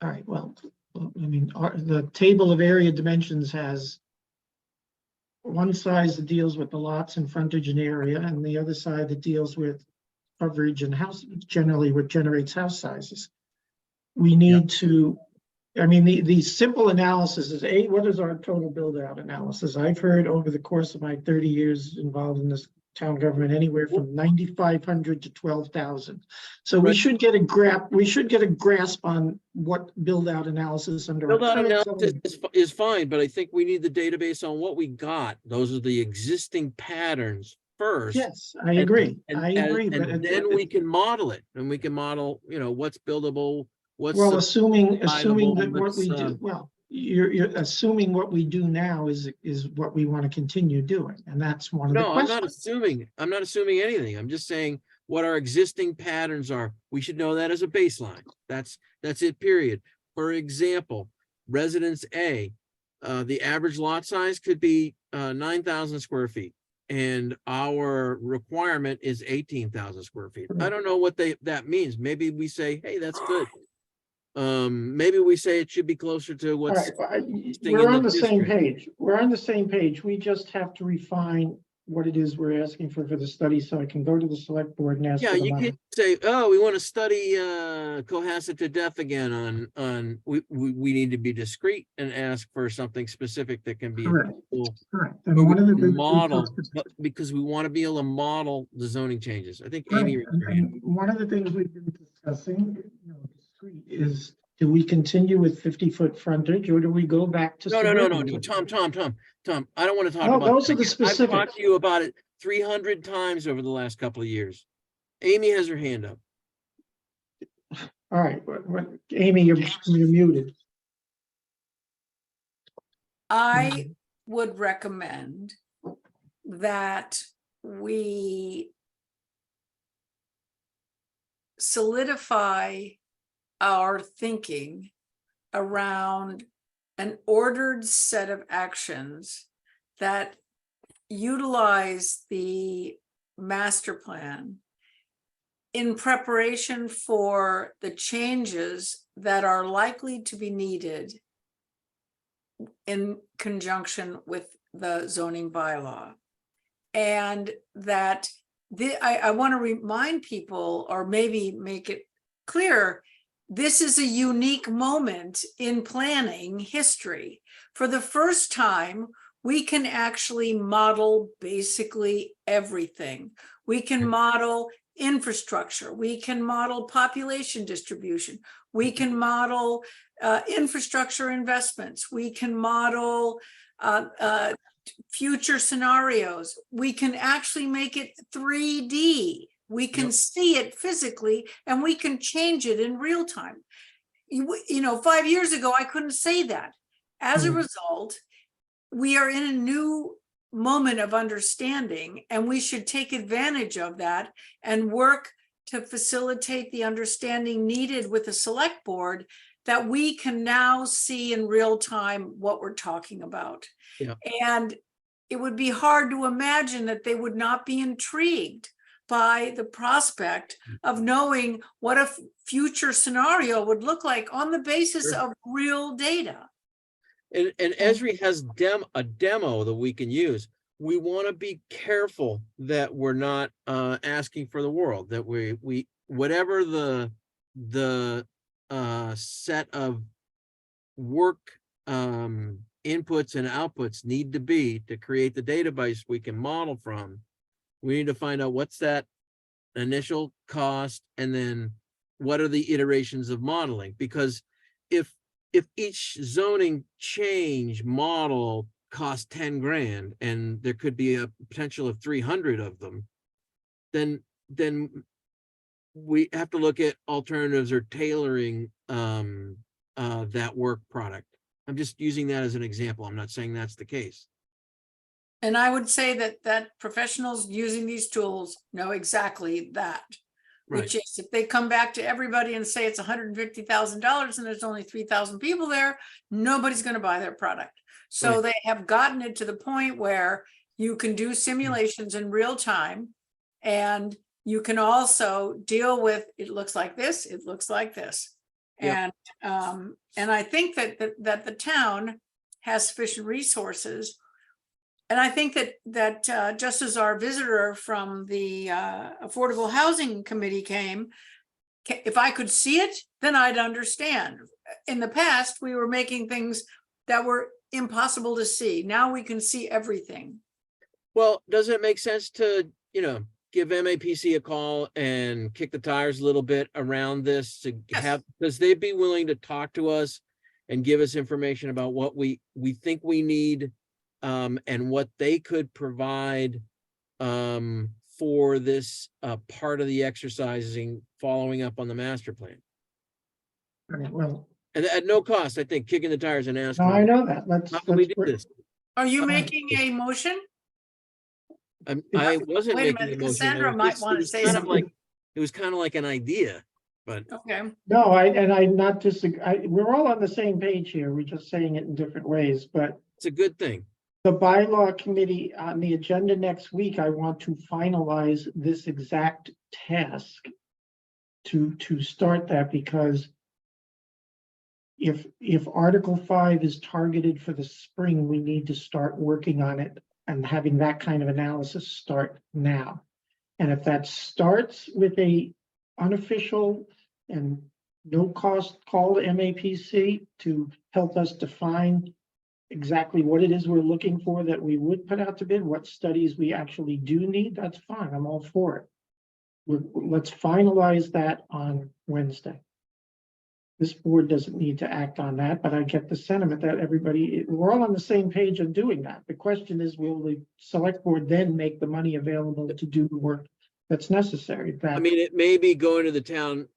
all right, well, I mean, the table of area dimensions has one side that deals with the lots and frontage and area, and the other side that deals with coverage and house, generally what generates house sizes. We need to, I mean, the simple analysis is, what is our total build out analysis? I've heard over the course of my 30 years involved in this town government, anywhere from 9,500 to 12,000. So we Right. should get a grasp on what build out analysis under. our Build out current analysis zoning. is fine, but I think we need the database on what we got. Those are the existing patterns first. Yes, I agree. And I agree. But then we can model it, and we can model, what's buildable, what's Well, the- assuming that what let's, we do, well, you're assuming what we do now is what we want to continue doing, and that's one of the no, I'm not questions. assuming, I'm not assuming anything. I'm just saying what our existing patterns are. We should know that as a baseline. That's it, period. For example, residence A, the average lot size could be 9,000 square feet. And our requirement is 18,000 square feet. I don't know what that means. Maybe we say, hey, that's good. Maybe we say it should be closer to All what's. right, well, existing we're in on the same district. page. We're on the same page. We just have to refine what it is we're asking for the study, so I can go to the select board and ask Yeah, for the you money. can say, oh, we want to study Cohasset to death again we need to be discreet and ask for something specific that can be Correct. achievable, Correct. but And we one of the can things we model, talked- but because we want to be able to model the zoning changes. I think Right, Amy. and one of the things we've been discussing, discrete, is do we continue with 50-foot frontage, or do we go back to? No, suburban? Tom, I don't want to talk No, about. those that are the again. I've talked specifics. to you about it 300 times over the last couple of years. Amy has her hand up. All right, Amy, you're muted. I would recommend that we solidify our thinking around an ordered set of actions that utilize the master plan in preparation for the changes that are likely to be needed in conjunction with the zoning bylaw. And that I want to remind people, or maybe make it clear, this is a unique moment in planning history. For the first time, we can actually model basically everything. We can model infrastructure. We can model population distribution. We can model infrastructure investments. We can model future scenarios. We can actually make it 3D. We can see it physically, and we can change it in real time. You know, 5 years ago, I couldn't say that. As a result, we are in a new moment of understanding, and we should take advantage of that and work to facilitate the understanding needed with the select board, that we can now see in real time what we're talking about. Yeah. And it would be hard to imagine that they would not be intrigued by the prospect of knowing what a future scenario would look like on the basis Sure. of real data. And Esri has a demo that we can use. We want to be careful that we're not asking for the world, that we whatever the set of work inputs and outputs need to be to create the database we can model from. We need to find out what's that initial cost, and then what are the iterations of modeling, because if each zoning change model costs 10 grand and there could be a potential of 300 of them, then we have to look at alternatives or tailoring that work product. I'm just using that as an example. I'm not saying that's the case. And I would say that professionals using these tools know exactly that. Which is, if they come back to everybody and say it's $150,000 and there's only 3,000 people there, nobody's going to buy their product. So Right. they have gotten it to the point where you can do simulations in real time, and you can also deal with, it looks like this, it looks like this. Yep. And I think that the town has sufficient resources. And I think that just as our visitor from the Affordable Housing Committee came, if I could see it, then I'd understand. In the past, we were making things that were impossible to see. Now we can see everything. Well, does it make sense to, give MAPC a call and kick the tires a little bit around this to Yes. have, because they'd be willing to talk to us and give us information about what we think we need, and what they could provide for this part of the exercising, following up on the master plan. right, well, And at no cost, I think, kicking the tires and asking. no, I them, know that. Let's, How can we let's, do this? Are you Uh, making a motion? I wasn't Wait a making a minute, motion. I Cassandra was might just- it wanna was say kind of something. like- It was kind of like an idea, but Okay, no, I'm not disagree, we're all on the same page here. We're just saying it in different ways, but it's a good thing. the bylaw committee on the agenda next week, I want to finalize this exact task to start that, because if Article 5 is targeted for the spring, we need to start working on it and having that kind of analysis start now. And if that starts with a unofficial and no cost call to MAPC to help us define exactly what it is we're looking for that we would put out to bid, what studies we actually do need, that's fine. I'm all for it. Let's finalize that on Wednesday. This board doesn't need to act on that, but I get the sentiment that everybody, we're all on the same page of doing that. The question is, will the select board then make the money available to do the work that's necessary? I mean, it may be going to the town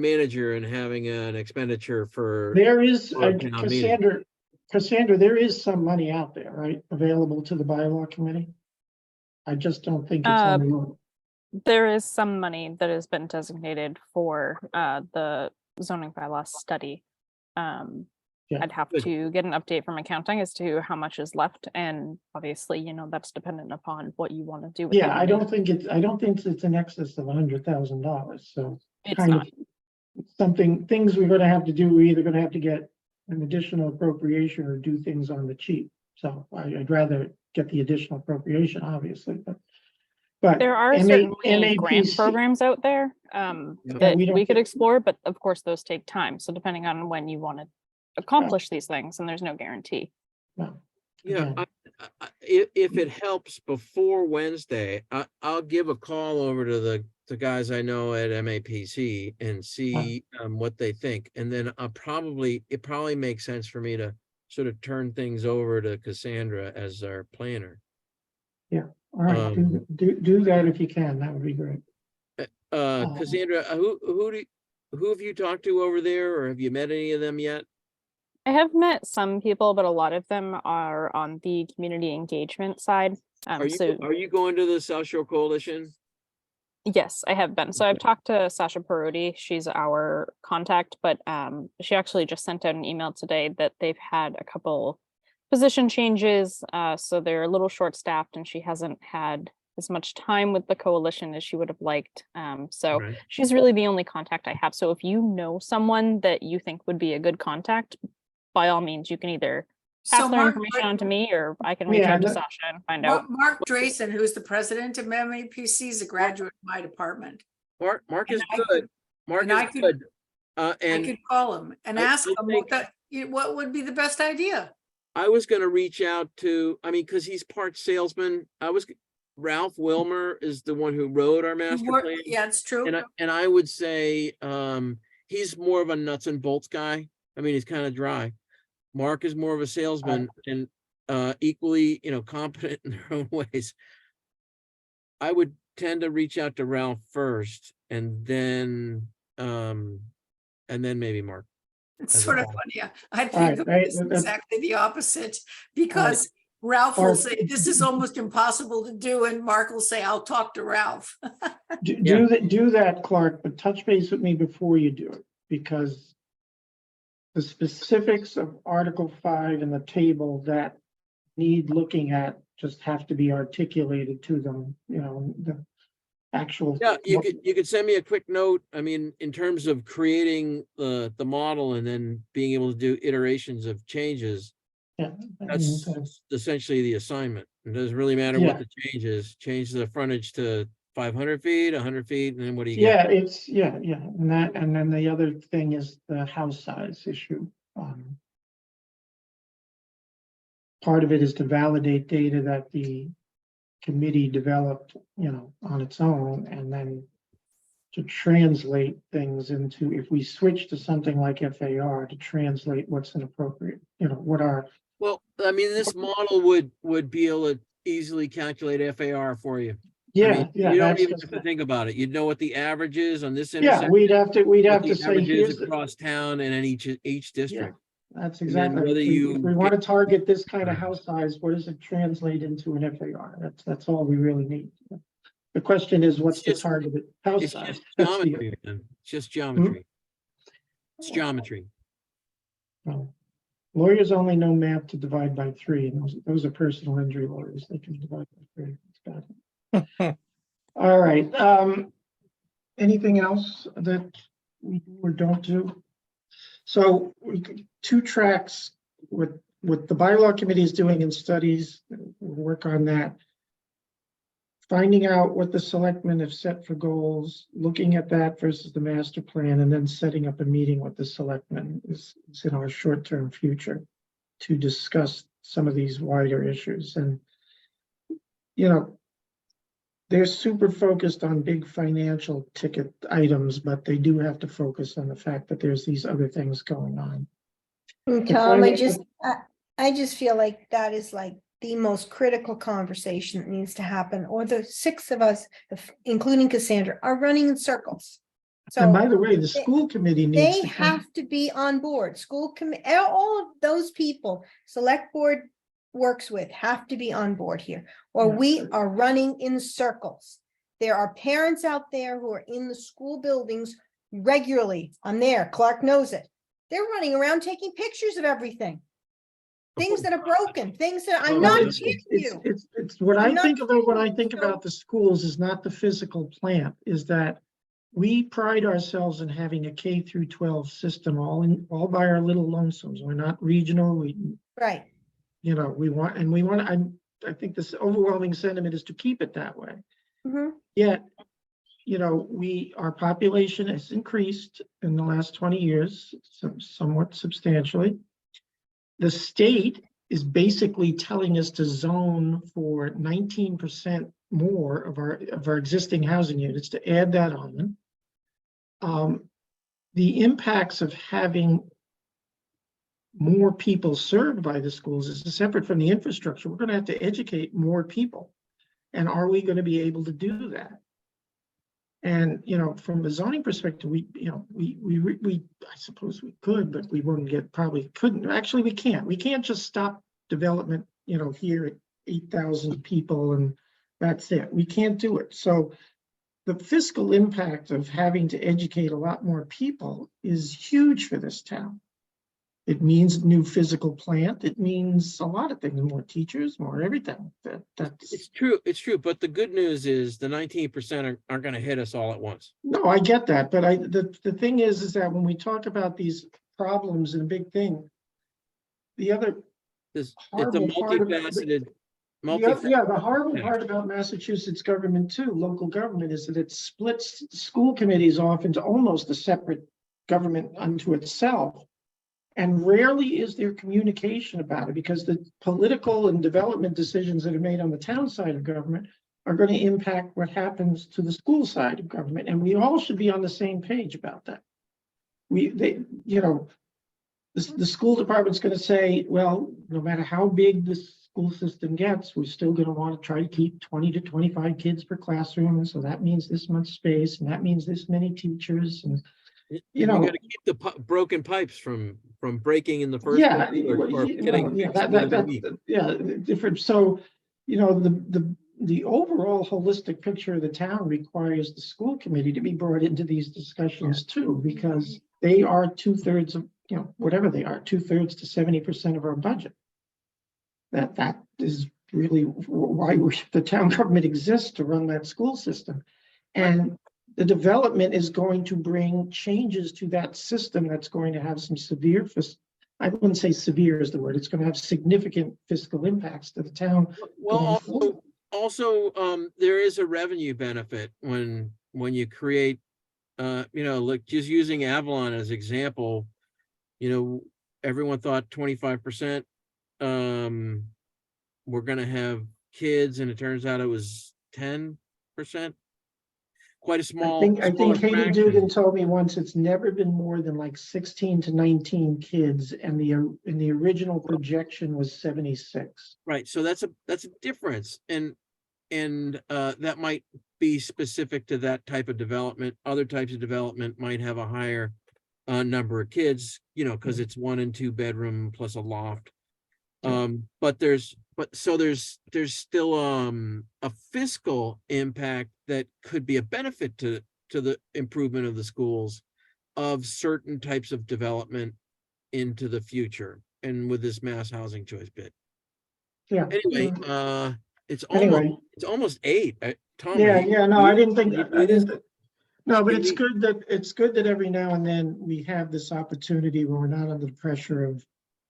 manager and having an expenditure for, There is, Or a town meeting. Cassandra, there is some money out there, right, available to the bylaw committee? I just don't think it's on the road. There is some money that has been designated for the zoning bylaw study. Yeah. I'd have Good. to get an update from accounting as to how much is left, and obviously, that's dependent upon what you want to do with Yeah, that I money. don't think it's in excess of $100,000, so It's kind not. of things we're gonna have to do, we're either gonna have to get an additional appropriation or do things on the cheap. So I'd rather get the additional appropriation, obviously, but There are certainly grant MAPC programs out there Yeah, that we don't we could get- explore, but of course, those take time. So depending on when you want to accomplish these things, and there's no guarantee. No, yeah, again. if it helps before Wednesday, I'll give a call over to the guys I know at MAPC and see what they think. And then it probably makes sense for me to sort of turn things over to Cassandra as our planner. All right, do that if you can, that would be great. Cassandra, who have you talked to over there, or have you met any of them yet? I have met some people, but a lot of them are on the community engagement side. Are So you going to the South Shore Coalition? yes, I have been. So I've talked to Sasha Parodi. She's our contact, but she actually just sent out an email today that they've had a couple position changes. So they're a little short-staffed, and she hasn't had as much time with the coalition as she would have liked. So Right. she's really the only contact I have. So if you know someone that you think would be a good contact, by all means, you can either so pass their Mark, information on to me, or I can reach Yeah, out to that- Sasha and find out. Mark Drayson, who's the president of MAPC, is a graduate of my department. Mark And is I good. Mark and I is could- good. I And could call him and I- ask I him think- what would be the best idea. I was gonna reach out to, because he's part salesman. Ralph Wilmer is the one who wrote our master plan. Yeah, it's true. And I would say, he's more of a nuts and bolts guy. He's kind of dry. Mark is more of a salesman and, equally, competent in their own ways. I would tend to reach out to Ralph first and then maybe Mark. It's as sort of well. funny. I All think right, of right, this that's- exactly the opposite, because Ralph will Or- say, this is almost impossible to do, and Mark will say, I'll talk to Ralph. Do that, Clark, but touch base with me before you do it, because the specifics of Article 5 in the table that need looking at just have to be articulated to them, the actual. Yeah, you could send me a quick note. In terms of creating the model and then being able to do iterations of changes, Yeah, that's essentially the assignment. It doesn't really matter Yeah. what the change is. Change the frontage to 500 feet, 100 feet, and then what do you Yeah, get? yeah, and then the other thing is the house size issue. Part of it is to validate data that the committee developed, on its own, and then to translate things into, if we switch to something like FAR, to translate what's an appropriate, what are, Well, this model would be able to easily calculate FAR for you. Yeah, yeah, You don't that's even just, have to think about it. You'd know what the average is on this yeah, intersection. we'd have what to the say, average is here's, across town and in each district. that's And then exactly. whether If you we want to get- target this kind of house size, what does it translate into an FAR? That's all we really need. The question is, what's It's the just- targeted house It's size? just That's the, geometry, man. It's just geometry. It's geometry. well, lawyers only know math to divide by 3, and those are personal injury lawyers. They can divide by 3. It's bad. All right, anything else that we do or don't do? So we could, 2 tracks with what the bylaw committee is doing in studies, we'll work on that. Finding out what the selectmen have set for goals, looking at that versus the master plan, and then setting up a meeting with the selectmen is in our short-term future to discuss some of these wider issues. And, you know, they're super focused on big financial ticket items, but they do have to focus on the fact that there's these other things going on. Tom, I financial- just feel like that is like the most critical conversation that needs to happen, or the 6 of us, including Cassandra, are running in circles. And by So the way, the school committee needs they to come. have to be on board. School committee, all of those people, select board works with, have to be on board here, or Yeah. we are running in circles. There are parents out there who are in the school buildings regularly. I'm there. Clark knows it. They're running around taking pictures of everything. Things that are broken, things that I'm Oh, not it's- kidding It's, you. it's what I'm I not think about when I kidding. think So- about the schools is not the physical plant, is that we pride ourselves in having a K through 12 system all by our little lonesomes. We're not regional. Right. You know, I think this overwhelming sentiment is to keep it that way. Mhm. Yet, you know, our population has increased in the last 20 years, somewhat substantially. The state is basically telling us to zone for 19% more of our existing housing units, to add that on. The impacts of having more people served by the schools is separate from the infrastructure. We're going to have to educate more people. And are we going to be able to do that? And, you know, from a zoning perspective, I suppose we could, but we probably couldn't. Actually, we can't. We can't just stop development, you know, here at 8,000 people and that's it. We can't do it. So the fiscal impact of having to educate a lot more people is huge for this town. It means new physical plant. It means a lot of things, more teachers, more everything. That's It's true. But the good news is the 19% aren't going to hit us all at once. no, I get that, but the thing is that when we talk about these problems and a big thing, the other It's a horrible part of multifaceted, the horrible Yeah. part about Massachusetts government too, local government, is that it splits school committees off into almost a separate government unto itself. And rarely is there communication about it, because the political and development decisions that are made on the town side of government are going to impact what happens to the school side of government. And we all should be on the same page about that. The school department's going to say, well, no matter how big the school system gets, we're still going to want to try to keep 20 to 25 kids per classroom. And so that means this much space, and that means this many teachers. And You got to keep the broken pipes from breaking in the first yeah, place or getting fixed within a week. different. So, you know, the overall holistic picture of the town requires the school committee to be brought into these discussions too, because they are 2/3 of, you know, whatever they are, 2/3 to 70% of our budget. That is really why the town government exists, to run that school system. And the development is going to bring changes to that system that's going to have some severe, I wouldn't say severe is the word, it's going to have significant fiscal impacts to the town. Well, going also, there is a revenue benefit when you create, like just using Avalon as example, everyone thought 25%, we're going to have kids, and it turns out it was 10%. Quite a small. I think smaller Katie fraction. Dugan told me once it's never been more than like 16 to 19 kids, and the original projection was 76. Right, so that's a difference, and that might be specific to that type of development. Other types of development might have a higher number of kids, you know, because it's 1 and 2 bedroom plus a loft. But there's still a fiscal impact that could be a benefit to the improvement of the schools of certain types of development into the future and with this mass housing choice bid. Yeah. Anyway, it's Anyway, almost 8. Tom, yeah, are you- yeah, no, are I you- didn't think, can you I do this? didn't, no, but Can it's good that every now and then we have this opportunity where we're not under the pressure of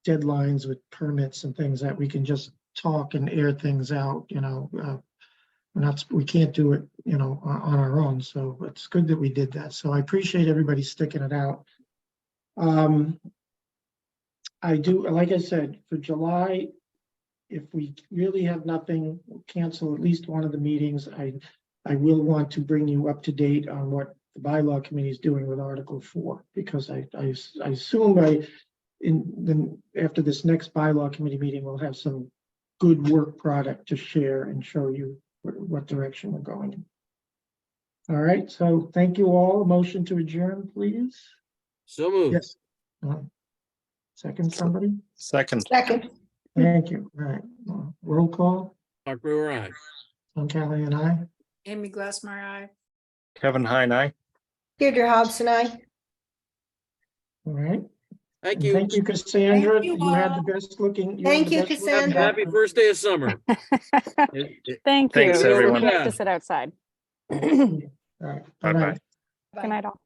deadlines with permits and things, that we can just talk and air things out, you know. We can't do it, you know, on our own, so it's good that we did that. So I appreciate everybody sticking it out. I do, like I said, for July, if we really have nothing, we'll cancel at least one of the meetings. I will want to bring you up to date on what the bylaw committee is doing with Article 4, because I assume after this next bylaw committee meeting, we'll have some good work product to share and show you what direction we're going in. All right, so thank you all. A motion to adjourn, please. So moved. Yes. Second, somebody? Second, Second, Thank you. All right, roll call. Mark Brewer, aye. Tom Callahan, aye. Amy Glassmeyer, aye. Kevin Heine, aye. Deirdre Hobson, I. All right. Thank And you. thank you, Cassandra. Thank you You had the all. best looking. Thank you, Happy Cassandra. happy first day of summer. Thank Thanks, you. everyone. I like to sit outside. All right. Bye-bye. Good night. Good night all.